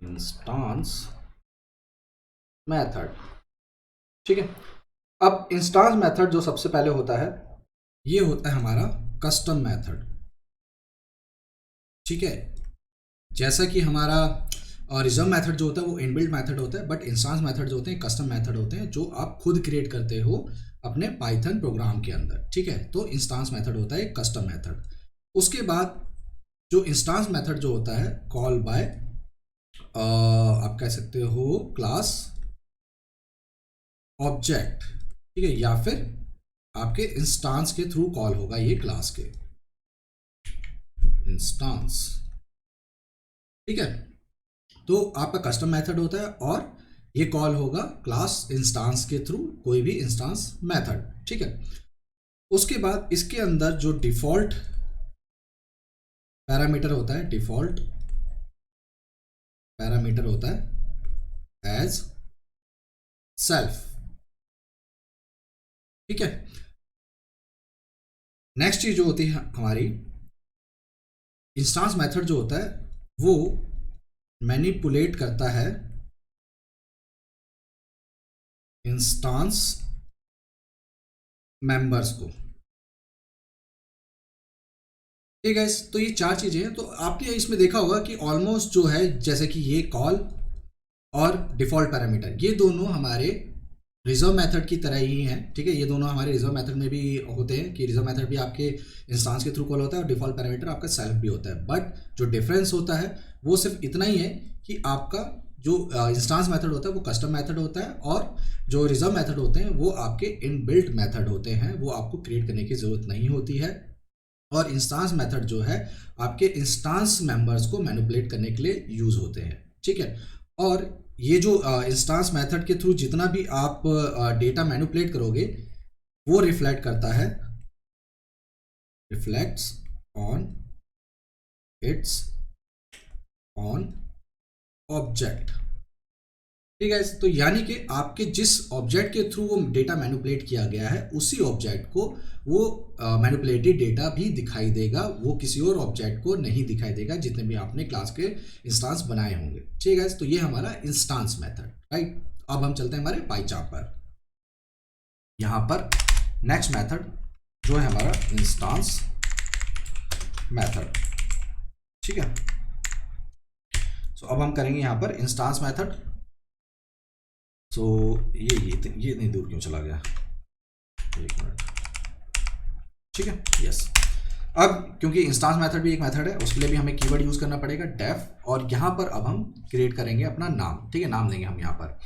इंस्टांस मेथड, ठीक है। अब इंस्टांस मेथड जो सबसे पहले होता है ये होता है हमारा कस्टम मेथड, ठीक है। जैसा कि हमारा रिजर्व मेथड जो होता है वो इनबिल्ट मेथड होता है, बट इंस्टांस मेथड जो होते हैं कस्टम मेथड होते हैं जो आप खुद क्रिएट करते हो अपने पाइथन प्रोग्राम के अंदर, ठीक है। तो इंस्टांस मेथड होता है कस्टम मेथड। उसके बाद जो इंस्टांस मेथड जो होता है कॉल बाय आप कह सकते हो क्लास ऑब्जेक्ट, ठीक है, या फिर आपके इंस्टांस के थ्रू कॉल होगा ये क्लास के इंस्टांस, ठीक है। तो आपका कस्टम मेथड होता है और ये कॉल होगा क्लास इंस्टांस के थ्रू कोई भी इंस्टांस मेथड, ठीक है। उसके बाद इसके अंदर जो डिफॉल्ट पैरामीटर होता है, डिफॉल्ट पैरामीटर होता है एज सेल्फ, ठीक है। नेक्स्ट चीज जो होती है हमारी इंस्टांस मेथड जो होता है वो मैनिपुलेट करता है इंस्टांस मेंबर्स को, ठीक है। तो ये चार चीजें हैं। तो आपने इसमें देखा होगा कि ऑलमोस्ट जो है जैसे कि ये कॉल और डिफॉल्ट पैरामीटर ये दोनों हमारे रिजर्व मेथड की तरह ही हैं, ठीक है। ये दोनों हमारे रिजर्व मेथड में भी होते हैं कि रिजर्व मेथड भी आपके इंस्टांस के थ्रू कॉल होता है और डिफॉल्ट पैरामीटर आपका सेल्फ भी होता है। बट जो डिफरेंस होता है वो सिर्फ इतना ही है कि आपका जो इंस्टांस मेथड होता है वो कस्टम मेथड होता है और जो रिजर्व मेथड होते हैं वो आपके इनबिल्ट मेथड होते हैं, वो आपको क्रिएट करने की ज़रूरत नहीं होती है। और इंस्टांस मेथड जो है आपके इंस्टांस मेंबर्स को मैनिपुलेट करने के लिए यूज़ होते हैं, ठीक है। और ये जो इंस्टांस मेथड के थ्रू जितना भी आप डेटा मैनिपुलेट करोगे वो रिफ्लेक्ट करता है, reflects on it's own object, ठीक है। तो यानी कि आपके जिस ऑब्जेक्ट के थ्रू वो डेटा मैनिपुलेट किया गया है उसी ऑब्जेक्ट को वो मैनिपुलेटेड डेटा भी दिखाई देगा, वो किसी और ऑब्जेक्ट को नहीं दिखाई देगा जितने भी आपने क्लास के इंस्टांस बनाए होंगे। ठीक है, तो ये हमारा इंस्टांस मेथड, राइट। अब हम चलते हैं हमारे पाइचार्ट पर। यहाँ पर नेक्स्ट मेथड जो है हमारा इंस्टांस मेथड। ठीक है, सो अब हम करेंगे यहाँ पर इंस्टांस मेथड। सो ये नहीं दूर क्यों चला गया, एक मिनट। ठीक है, यस। अब क्योंकि इंस्टांस मेथड भी एक मेथड है, उसके लिए भी हमें कीवर्ड यूज करना पड़ेगा डेफ, और यहाँ पर अब हम क्रिएट करेंगे अपना नाम। ठीक है, नाम देंगे हम यहाँ पर।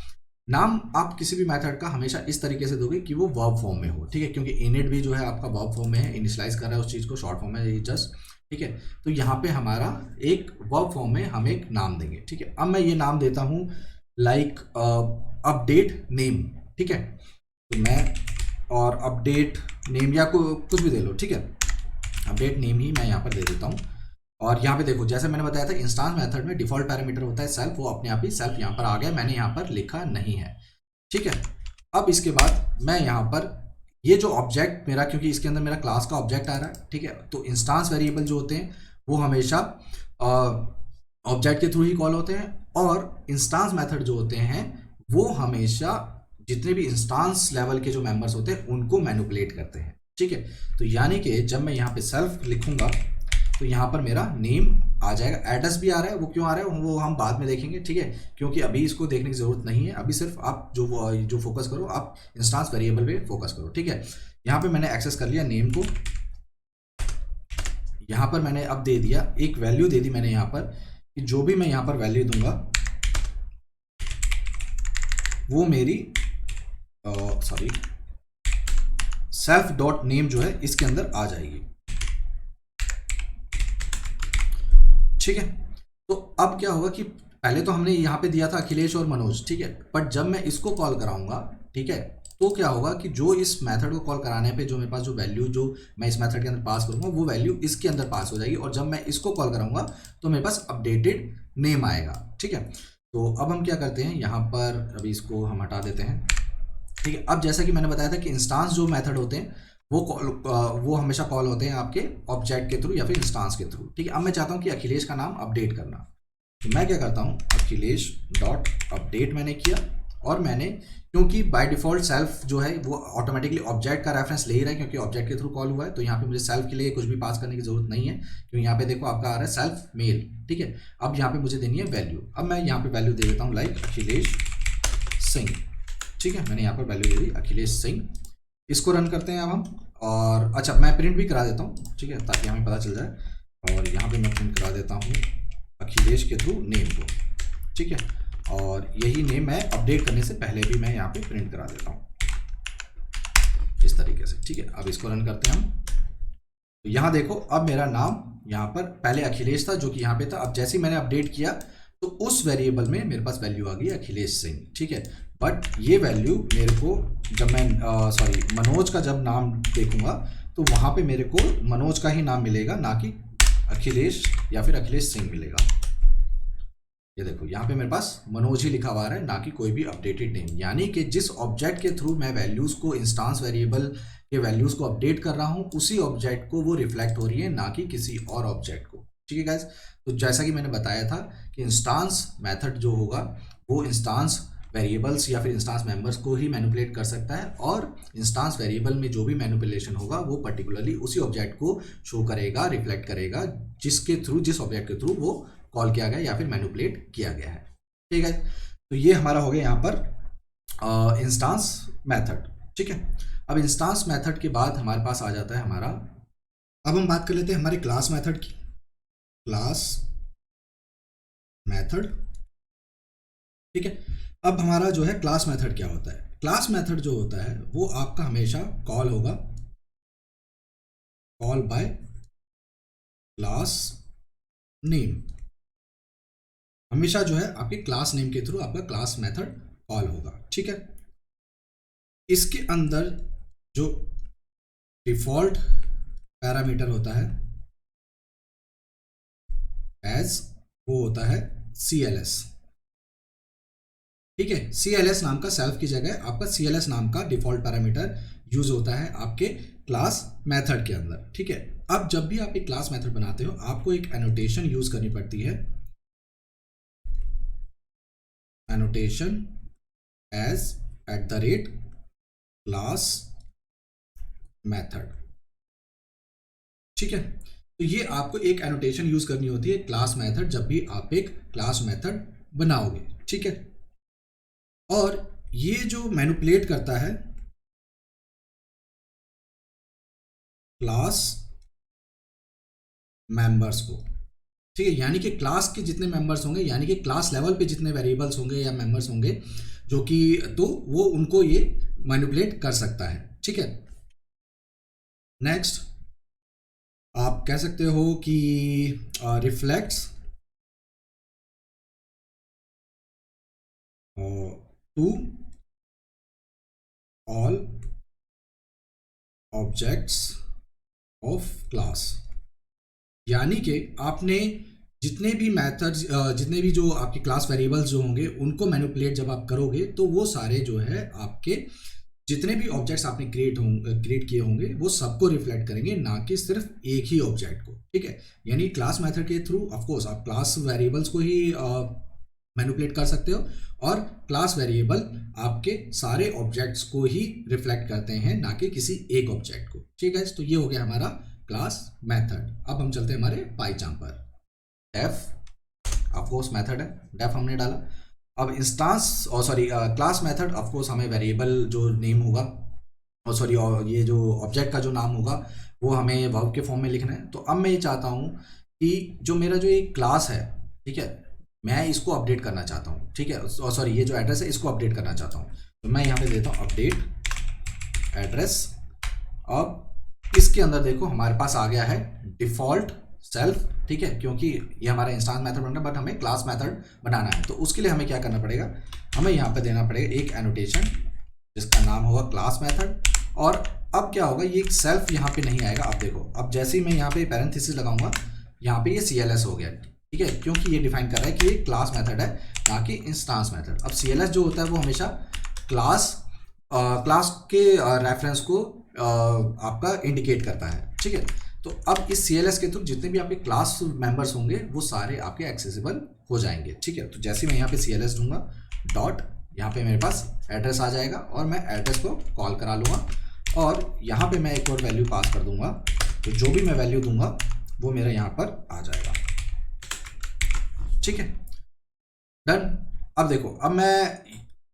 नाम आप किसी भी मेथड का हमेशा इस तरीके से दोगे कि वो वर्ब फॉर्म में हो। ठीक है, क्योंकि इनिट भी जो है आपका वर्ब फॉर्म में है, इनिशियलाइज कर रहा है उस चीज़ को, शॉर्ट फॉर्म में जस्ट। ठीक है, तो यहाँ पे हमारा एक वर्ब फॉर्म में हम एक नाम देंगे। ठीक है, अब मैं ये नाम देता हूँ लाइक अपडेट नेम। ठीक है, तो मैं और अपडेट नेम या कुछ भी दे लो। ठीक है, अपडेट नेम ही मैं यहाँ पर दे देता हूँ। और यहाँ पे देखो, जैसे मैंने बताया था इंस्टांस मेथड में डिफॉल्ट पैरामीटर होता है सेल्फ, वो अपने आप ही सेल्फ यहाँ पर आ गया, मैंने यहाँ पर लिखा नहीं है। ठीक है, अब इसके बाद मैं यहाँ पर ये जो ऑब्जेक्ट मेरा, क्योंकि इसके अंदर मेरा क्लास का ऑब्जेक्ट आ रहा है। ठीक है, तो इंस्टांस वेरिएबल जो होते हैं वो हमेशा ऑब्जेक्ट के थ्रू ही कॉल होते हैं, और इंस्टांस मेथड जो होते हैं वो हमेशा जितने भी इंस्टांस लेवल के जो मेंबर्स होते हैं उनको मैनिपुलेट करते हैं। ठीक है, तो यानी कि जब मैं यहाँ पे सेल्फ लिखूंगा तो यहाँ पर मेरा नेम आ जाएगा, एड्रेस भी आ रहा है, वो क्यों आ रहा है वो हम बाद में देखेंगे। ठीक है, क्योंकि अभी इसको देखने की जरूरत नहीं है, अभी सिर्फ आप जो फोकस करो, आप इंस्टांस वेरिएबल पे फोकस करो। ठीक है, यहाँ पे मैंने एक्सेस कर लिया नेम को, यहाँ पर मैंने अब दे दिया एक वैल्यू दे दी मैंने यहाँ पर, कि जो भी मैं यहाँ पर वैल्यू दूंगा वो मेरी सॉरी सेल्फ डॉट नेम जो है इसके अंदर आ जाएगी। ठीक है, तो अब क्या होगा कि पहले तो हमने यहाँ पे दिया था अखिलेश और मनोज। ठीक है, बट जब मैं इसको कॉल कराऊंगा, ठीक है, तो क्या होगा कि जो इस मेथड को कॉल कराने पे जो मेरे पास जो वैल्यू जो मैं इस मेथड के अंदर पास करूंगा वो वैल्यू इसके अंदर पास हो जाएगी, और जब मैं इसको कॉल कराऊंगा तो मेरे पास अपडेटेड नेम आएगा। ठीक है, तो अब हम क्या करते हैं यहाँ पर, अभी इसको हम हटा देते हैं। ठीक है, अब जैसा कि मैंने बताया था कि इंस्टांस जो मेथड होते हैं वो हमेशा कॉल होते हैं आपके ऑब्जेक्ट के थ्रू या फिर इंस्टांस के थ्रू। ठीक है, अब मैं चाहता हूँ कि अखिलेश का नाम अपडेट करना, तो मैं क्या करता हूँ अखिलेश डॉट अपडेट मैंने किया, और मैंने क्योंकि बाय डिफॉल्ट सेल्फ जो है वो ऑटोमेटिकली ऑब्जेक्ट का रेफरेंस ले ही रहा है, क्योंकि ऑब्जेक्ट के थ्रू कॉल हुआ है, तो यहाँ पे मुझे सेल्फ के लिए कुछ भी पास करने की जरूरत नहीं है, क्योंकि यहाँ पे देखो आपका आ रहा है सेल्फ मेल। ठीक है, अब यहाँ पे मुझे देनी है वैल्यू, अब मैं यहाँ पे वैल्यू दे देता हूँ लाइक अखिलेश सिंह। ठीक है, मैंने यहाँ पर वैल्यू दे दी अखिलेश सिंह। इसको रन करते हैं अब हम, और अच्छा मैं प्रिंट भी करा देता हूँ। ठीक है, ताकि हमें पता चल जाए, और यहाँ पे मैं प्रिंट करा देता हूँ अखिलेश के थ्रू नेम को। ठीक है, और यही नेम मैं अपडेट करने से पहले भी मैं यहाँ पे प्रिंट करा देता हूँ इस तरीके से। ठीक है, अब इसको रन करते हैं हम, तो यहाँ देखो अब मेरा नाम यहाँ पर पहले अखिलेश था जो कि यहाँ पे था, अब जैसे ही मैंने अपडेट किया तो उस वेरिएबल में मेरे पास वैल्यू आ गई अखिलेश सिंह। ठीक है, बट ये वैल्यू मेरे को जब मैं मनोज का जब नाम देखूंगा तो वहाँ पे मेरे को मनोज का ही नाम मिलेगा, ना कि अखिलेश या फिर अखिलेश सिंह मिलेगा। ये देखो यहाँ पे मेरे पास मनोज ही लिखा हुआ है, ना कि कोई भी अपडेटेड नेम। यानी कि जिस ऑब्जेक्ट के थ्रू मैं वैल्यूज़ को, इंस्टांस वेरिएबल के वैल्यूज़ को अपडेट कर रहा हूँ, उसी ऑब्जेक्ट को वो रिफ्लेक्ट हो रही है, ना कि किसी और ऑब्जेक्ट को। ठीक है गाइस, तो जैसा कि मैंने बताया था कि इंस्टांस मेथड जो होगा वो इंस्टांस वेरिएबल्स या फिर इंस्टांस मेंबर्स को ही मैनिपुलेट कर सकता है, और इंस्टांस वेरिएबल में जो भी मैनिपुलेशन होगा वो पर्टिकुलरली उसी ऑब्जेक्ट को शो करेगा, रिफ्लेक्ट करेगा, जिसके थ्रू, जिस ऑब्जेक्ट के थ्रू वो कॉल किया गया या फिर मैनिपुलेट किया गया है। ठीक है, तो ये हमारा हो गया यहाँ पर इंस्टांस मेथड। ठीक है, अब इंस्टांस मेथड के बाद हमारे पास आ जाता है हमारा, अब हम बात कर लेते हैं हमारे क्लास मेथड की। क्लास मेथड, ठीक है, अब हमारा जो है क्लास मेथड क्या होता है। क्लास मेथड जो होता है वो आपका हमेशा कॉल होगा, कॉल बाय क्लास नेम, हमेशा जो है आपके क्लास नेम के थ्रू आपका क्लास मेथड कॉल होगा। ठीक है, इसके अंदर जो डिफॉल्ट पैरामीटर होता है एज, वो होता है CLS। ठीक है, CLS नाम का सेल्फ की जगह आपका CLS नाम का डिफॉल्ट पैरामीटर यूज होता है आपके क्लास मेथड के अंदर। ठीक है, अब जब भी आप एक क्लास मेथड बनाते हो आपको एक एनोटेशन यूज करनी पड़ती है, एनोटेशन एज @ क्लास मेथड। ठीक है, तो ये आपको एक एनोटेशन यूज करनी होती है क्लास मेथड जब भी आप एक क्लास मेथड बनाओगे। ठीक है, और ये जो मैनिपुलेट करता है क्लास मेंबर्स को, ठीक है, यानी कि क्लास के जितने मेंबर्स होंगे, यानी कि क्लास लेवल पे जितने वेरिएबल्स होंगे या मेंबर्स होंगे जो कि, तो वो उनको ये मैनिपुलेट कर सकता है। ठीक है, नेक्स्ट आप कह सकते हो कि reflects to all objects of class, यानी कि आपने जितने भी मेथड्स, जितने भी जो आपके क्लास वेरिएबल्स जो होंगे उनको मैनिपुलेट जब आप करोगे तो वो सारे जो है आपके जितने भी ऑब्जेक्ट्स आपने क्रिएट किए होंगे वो सबको रिफ्लेक्ट करेंगे, ना कि सिर्फ एक ही ऑब्जेक्ट को। ठीक है, यानी क्लास मेथड के थ्रू ऑफ कोर्स आप क्लास वेरिएबल्स को ही मैनिपुलेट कर सकते हो, और क्लास वेरिएबल आपके सारे ऑब्जेक्ट्स को ही रिफ्लेक्ट करते हैं, ना कि किसी एक ऑब्जेक्ट को। ठीक है, तो ये हो गया हमारा क्लास मेथड। अब हम चलते हैं हमारे पाइचार्म पर। डेफ ऑफ कोर्स मेथड है, डेफ हमने डाला। अब इंस्टांस और sorry class method of course हमें वेरिएबल जो नेम होगा और सॉरी ये जो ऑब्जेक्ट का जो नाम होगा वो हमें वर्ब के फॉर्म में लिखना है। तो अब मैं ये चाहता हूँ कि जो मेरा जो एक क्लास है, ठीक है, मैं इसको अपडेट करना चाहता हूँ। ठीक है, और सॉरी ये जो एड्रेस है इसको अपडेट करना चाहता हूँ, तो मैं यहाँ पे देता हूँ अपडेट एड्रेस। अब इसके अंदर देखो हमारे पास आ गया है डिफ़ॉल्ट सेल्फ। ठीक है, क्योंकि ये हमारा इंस्टांस मेथड बनना है बट हमें क्लास मेथड बनाना है, तो उसके लिए हमें क्या करना पड़ेगा, हमें यहाँ पे देना पड़ेगा एक एनोटेशन जिसका नाम होगा क्लास मेथड। और अब क्या होगा, ये सेल्फ यहाँ पे नहीं आएगा। अब देखो, अब जैसे ही मैं यहाँ पे पैरेंथेसिस लगाऊंगा यहाँ पे ये CLS हो गया। ठीक है, क्योंकि ये डिफाइन कर रहा है कि ये क्लास मेथड है ना कि इंस्टांस मेथड। अब CLS जो होता है वो हमेशा क्लास के रेफरेंस को आपका इंडिकेट करता है। ठीक है, तो अब इस CLS के थ्रू जितने भी आपके क्लास मेंबर्स होंगे वो सारे आपके एक्सेसिबल हो जाएंगे। ठीक है, तो जैसे मैं यहाँ पे CLS दूंगा डॉट, यहाँ पे मेरे पास एड्रेस आ जाएगा और मैं एड्रेस को कॉल करा लूँगा, और यहाँ पे मैं एक और वैल्यू पास कर दूंगा, तो जो भी मैं वैल्यू दूंगा वो मेरा यहाँ पर आ जाएगा। ठीक है, डन। अब देखो, अब मैं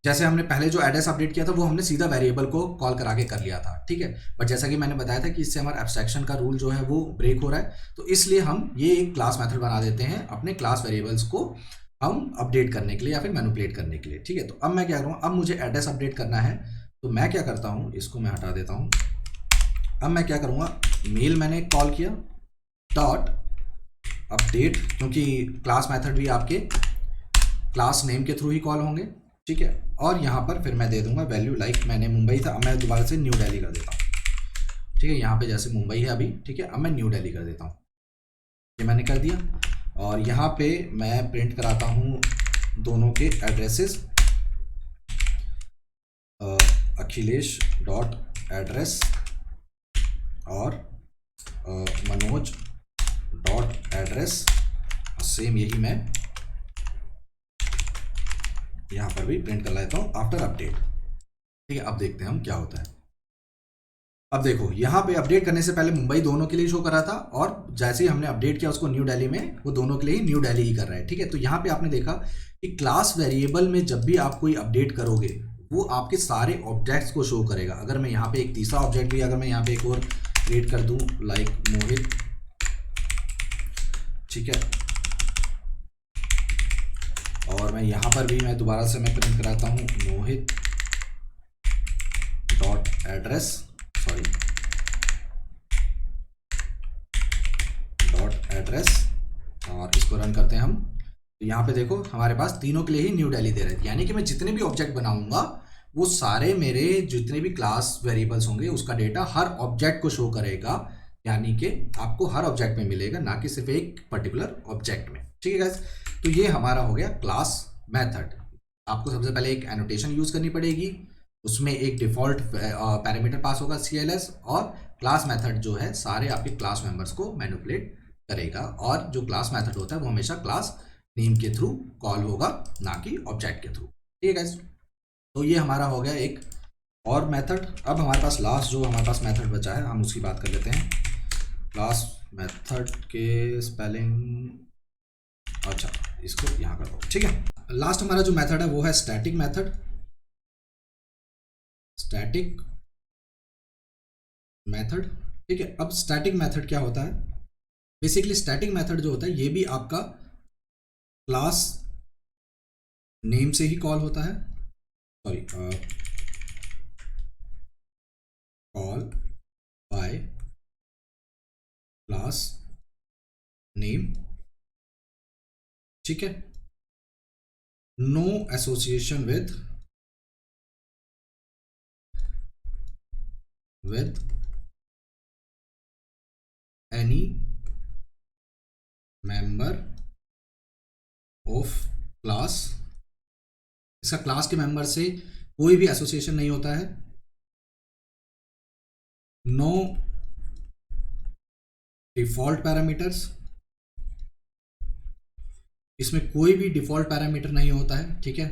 जैसे हमने पहले जो एड्रेस अपडेट किया था वो हमने सीधा वेरिएबल को कॉल करा के कर लिया था। ठीक है, बट जैसा कि मैंने बताया था कि इससे हमारा एब्स्ट्रैक्शन का रूल जो है वो ब्रेक हो रहा है, तो इसलिए हम ये एक क्लास मेथड बना देते हैं अपने क्लास वेरिएबल्स को हम अपडेट करने के लिए या फिर मैनिपुलेट करने के लिए। ठीक है, तो अब मैं क्या करूँगा, अब मुझे एड्रेस अपडेट करना है, तो मैं क्या करता हूँ, इसको मैं हटा देता हूँ। अब मैं क्या करूँगा, मेल मैंने कॉल किया डॉट अपडेट, क्योंकि क्लास मेथड भी आपके क्लास नेम के थ्रू ही कॉल होंगे। ठीक है, और यहाँ पर फिर मैं दे दूंगा वैल्यू लाइक मैंने मुंबई था, अब मैं दोबारा से न्यू दिल्ली कर देता हूँ। ठीक है, यहाँ पे जैसे मुंबई है अभी, ठीक है, अब मैं न्यू दिल्ली कर देता हूँ, ये मैंने कर दिया। और यहाँ पे मैं प्रिंट कराता हूँ दोनों के एड्रेसेस, अखिलेश डॉट एड्रेस और मनोज डॉट एड्रेस, सेम यही मैं यहाँ पर भी प्रिंट कर लेता हूँ आफ्टर अपडेट। ठीक है, अब देखते हैं हम क्या होता है। अब देखो, यहाँ पे अपडेट करने से पहले मुंबई दोनों के लिए शो कर रहा था, और जैसे ही हमने अपडेट किया उसको न्यू दिल्ली में, वो दोनों के लिए ही न्यू दिल्ली ही कर रहा है। ठीक है, तो यहाँ पे आपने देखा कि क्लास वेरिएबल में जब भी आप कोई अपडेट करोगे वो आपके सारे ऑब्जेक्ट्स को शो करेगा। अगर मैं यहाँ पे एक तीसरा ऑब्जेक्ट भी, अगर मैं यहाँ पे एक और क्रिएट कर दूँ लाइक मोहित, ठीक है, और मैं यहाँ पर भी मैं दोबारा से मैं प्रिंट कराता हूँ Mohit dot address, sorry dot address, और इसको रन करते हैं हम। तो यहाँ पे देखो हमारे पास तीनों के लिए ही न्यू दिल्ली दे रहे हैं, यानी कि मैं जितने भी ऑब्जेक्ट बनाऊंगा वो सारे मेरे जितने भी क्लास वेरिएबल्स होंगे उसका डेटा हर ऑब्जेक्ट को शो करेगा, यानी कि आपको हर ऑब्जेक्ट में मिलेगा, ना कि सिर्फ एक पर्टिकुलर ऑब्जेक्ट में। ठीक है गाइस, तो ये हमारा हो गया क्लास मेथड। आपको सबसे पहले एक एनोटेशन यूज़ करनी पड़ेगी, उसमें एक डिफ़ॉल्ट पैरामीटर पास होगा CLS, और क्लास मेथड जो है सारे आपके क्लास मेंबर्स को मैनिपुलेट करेगा, और जो क्लास मेथड होता है वो हमेशा क्लास नेम के थ्रू कॉल होगा, ना कि ऑब्जेक्ट के थ्रू। ठीक है गाइस, तो ये हमारा हो गया एक और मेथड। अब हमारे पास लास्ट जो हमारे पास मेथड बचा है हम उसकी बात कर लेते हैं। क्लास मेथड के स्पेलिंग, अच्छा इसको यहाँ कर दो। ठीक है, लास्ट हमारा जो मेथड है वो है स्टैटिक मेथड। स्टैटिक मेथड, ठीक है। अब स्टैटिक मेथड क्या होता है? बेसिकली स्टैटिक मेथड जो होता है ये भी आपका क्लास नेम से ही कॉल होता है, sorry call by class name. ठीक है, no association with any member of class. इसका क्लास के मेंबर से कोई भी एसोसिएशन नहीं होता है। नो डिफॉल्ट पैरामीटर्स, इसमें कोई भी डिफॉल्ट पैरामीटर नहीं होता है। ठीक है,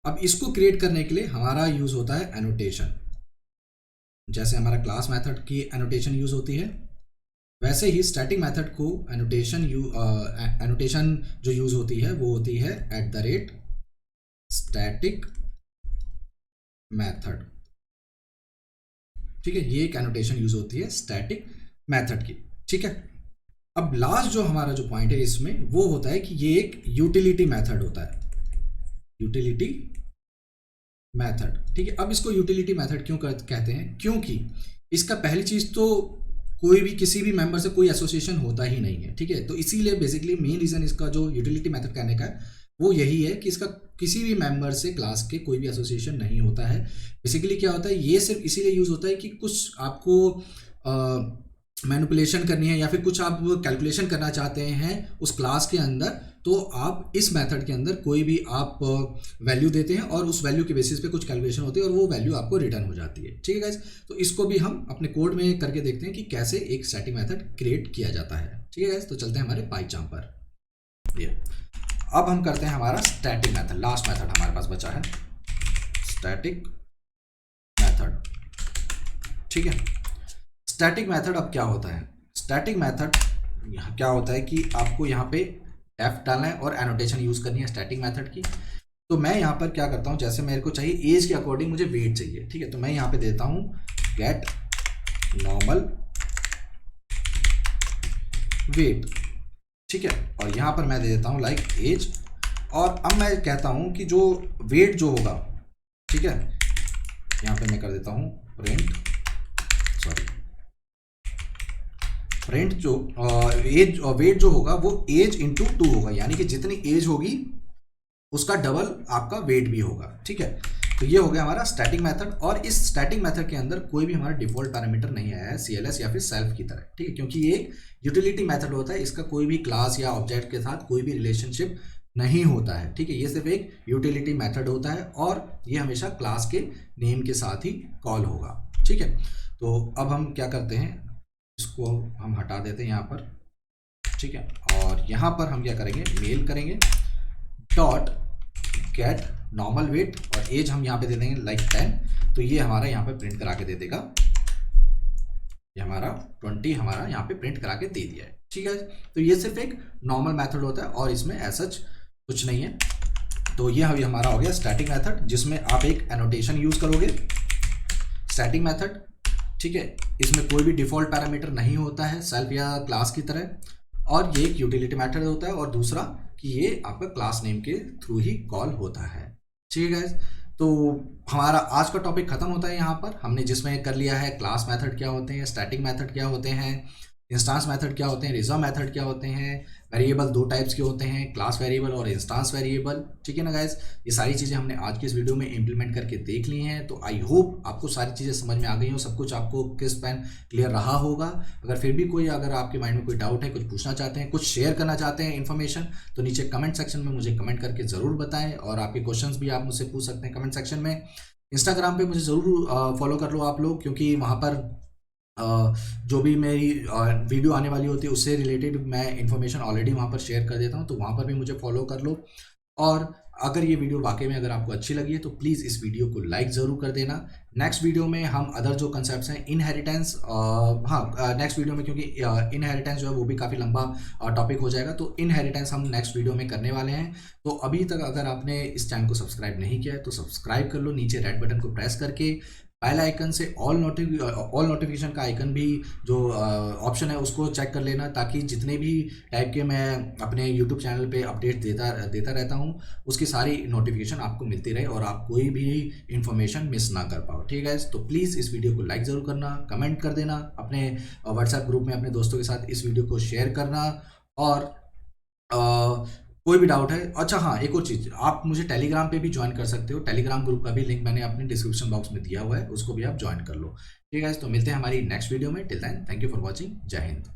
अब इसको क्रिएट करने के लिए हमारा यूज होता है एनोटेशन। जैसे हमारा क्लास मेथड की एनोटेशन यूज होती है, वैसे ही स्टैटिक मेथड को एनोटेशन जो यूज होती है वो होती है @static मेथड। ठीक है, ये एक एनोटेशन यूज होती है स्टैटिक मेथड की। ठीक है, अब लास्ट जो हमारा जो पॉइंट है इसमें वो होता है कि ये एक यूटिलिटी मेथड होता है, यूटिलिटी मेथड। ठीक है, अब इसको यूटिलिटी मेथड क्यों कहते हैं? क्योंकि इसका पहली चीज तो कोई भी किसी भी मेंबर से कोई एसोसिएशन होता ही नहीं है। ठीक है, तो इसीलिए बेसिकली मेन रीजन इसका जो यूटिलिटी मेथड कहने का है वो यही है कि इसका किसी भी मेंबर से क्लास के कोई भी एसोसिएशन नहीं होता है। बेसिकली क्या होता है, ये सिर्फ इसीलिए यूज होता है कि कुछ आपको मैनिपुलेशन करनी है या फिर कुछ आप कैलकुलेशन करना चाहते हैं उस क्लास के अंदर, तो आप इस मेथड के अंदर कोई भी आप वैल्यू देते हैं और उस वैल्यू के बेसिस पे कुछ कैलकुलेशन होती है और वो वैल्यू आपको रिटर्न हो जाती है। ठीक है गाइस, तो इसको भी हम अपने कोड में करके देखते हैं कि कैसे एक स्टैटिक मेथड क्रिएट किया जाता है। ठीक है गाइस, तो चलते हैं हमारे पाइचार्म पर। ये अब हम करते हैं हमारा स्टैटिक मेथड। लास्ट मेथड हमारे पास बचा है स्टैटिक मेथड। ठीक है, स्टैटिक मेथड अब क्या होता है? स्टैटिक मेथड यहाँ क्या होता है कि आपको यहाँ पे डेफ डालना है और एनोटेशन यूज़ करनी है स्टैटिक मेथड की। तो मैं यहाँ पर क्या करता हूँ, जैसे मेरे को चाहिए एज के अकॉर्डिंग मुझे वेट चाहिए। ठीक है, तो मैं यहाँ पे देता हूँ गेट नॉर्मल वेट। ठीक है, और यहाँ पर मैं दे देता हूँ लाइक एज, और अब मैं कहता हूँ कि जो वेट जो होगा, ठीक है, यहाँ पे मैं कर देता हूँ प्रिंट जो एज वेट जो होगा वो एज इंटू 2 होगा, यानी कि जितनी एज होगी उसका डबल आपका वेट भी होगा। ठीक है, तो ये हो गया हमारा स्टैटिक मेथड, और इस स्टैटिक मेथड के अंदर कोई भी हमारा डिफॉल्ट पैरामीटर नहीं आया है CLS या फिर सेल्फ की तरह। ठीक है, क्योंकि ये एक यूटिलिटी मेथड होता है, इसका कोई भी क्लास या ऑब्जेक्ट के साथ कोई भी रिलेशनशिप नहीं होता है। ठीक है, ये सिर्फ एक यूटिलिटी मेथड होता है और ये हमेशा क्लास के नेम के साथ ही कॉल होगा। ठीक है, तो अब हम क्या करते हैं, इसको हम हटा देते हैं यहाँ पर। ठीक है, और यहाँ पर हम क्या करेंगे, मेल करेंगे डॉट गेट नॉर्मल वेट, और एज हम यहाँ पे दे देंगे लाइक 10। तो ये हमारा यहाँ पे प्रिंट करा के दे देगा, ये हमारा 20 हमारा यहाँ पे प्रिंट करा के दे दिया है। ठीक है, तो ये सिर्फ एक नॉर्मल मेथड होता है और इसमें ऐसा कुछ नहीं है। तो ये अभी हमारा हो गया स्टैटिक मेथड, जिसमें आप एक एनोटेशन यूज करोगे स्टैटिक मेथड। ठीक है, इसमें कोई भी डिफॉल्ट पैरामीटर नहीं होता है सेल्फ या क्लास की तरह, और ये एक यूटिलिटी मेथड होता है, और दूसरा कि ये आपका क्लास नेम के थ्रू ही कॉल होता है। ठीक है गाइस, तो हमारा आज का टॉपिक खत्म होता है यहाँ पर। हमने जिसमें कर लिया है क्लास मेथड क्या होते हैं, स्टैटिक मेथड क्या होते हैं, इंस्टांस मेथड क्या होते हैं, रिजर्व मेथड क्या होते हैं, वेरिएबल दो टाइप्स के होते हैं, क्लास वेरिएबल और इंस्टांस वेरिएबल। ठीक है ना गाइज, ये सारी चीज़ें हमने आज की इस वीडियो में इंप्लीमेंट करके देख ली हैं। तो आई होप आपको सारी चीज़ें समझ में आ गई हो, सब कुछ आपको क्रिस्प एंड क्लियर रहा होगा। अगर फिर भी कोई, अगर आपके माइंड में कोई डाउट है, कुछ पूछना चाहते हैं, कुछ शेयर करना चाहते हैं इन्फॉर्मेशन, तो नीचे कमेंट सेक्शन में मुझे कमेंट करके ज़रूर बताएं। और आपके क्वेश्चंस भी आप मुझसे पूछ सकते हैं कमेंट सेक्शन में। इंस्टाग्राम पे मुझे ज़रूर फॉलो कर लो आप लोग, क्योंकि वहाँ पर जो भी मेरी वीडियो आने वाली होती है उससे रिलेटेड मैं इन्फॉर्मेशन ऑलरेडी वहाँ पर शेयर कर देता हूँ, तो वहाँ पर भी मुझे फॉलो कर लो। और अगर ये वीडियो वाकई में अगर आपको अच्छी लगी है तो प्लीज़ इस वीडियो को लाइक ज़रूर कर देना। नेक्स्ट वीडियो में हम अदर जो कंसेप्ट हैं, इनहेरिटेंस, हाँ नेक्स्ट वीडियो में, क्योंकि इनहेरिटेंस जो है वो भी काफ़ी लंबा टॉपिक हो जाएगा, तो इनहेरिटेंस हम नेक्स्ट वीडियो में करने वाले हैं। तो अभी तक अगर आपने इस चैनल को सब्सक्राइब नहीं किया है तो सब्सक्राइब कर लो, नीचे रेड बटन को प्रेस करके बेल आइकन से ऑल नोटिफिकेशन का आइकन भी जो ऑप्शन है उसको चेक कर लेना, ताकि जितने भी टाइप के मैं अपने यूट्यूब चैनल पे अपडेट देता रहता हूँ उसकी सारी नोटिफिकेशन आपको मिलती रहे और आप कोई भी इंफॉर्मेशन मिस ना कर पाओ। ठीक है, तो प्लीज़ इस वीडियो को लाइक ज़रूर करना, कमेंट कर देना, अपने व्हाट्सएप ग्रुप में अपने दोस्तों के साथ इस वीडियो को शेयर करना। और कोई भी डाउट है, अच्छा हाँ एक और चीज़, आप मुझे टेलीग्राम पे भी ज्वाइन कर सकते हो। टेलीग्राम ग्रुप का भी लिंक मैंने अपने डिस्क्रिप्शन बॉक्स में दिया हुआ है, उसको भी आप ज्वाइन कर लो। ठीक है, तो मिलते हैं हमारी नेक्स्ट वीडियो में। Till then thank you for watching. जय हिंद।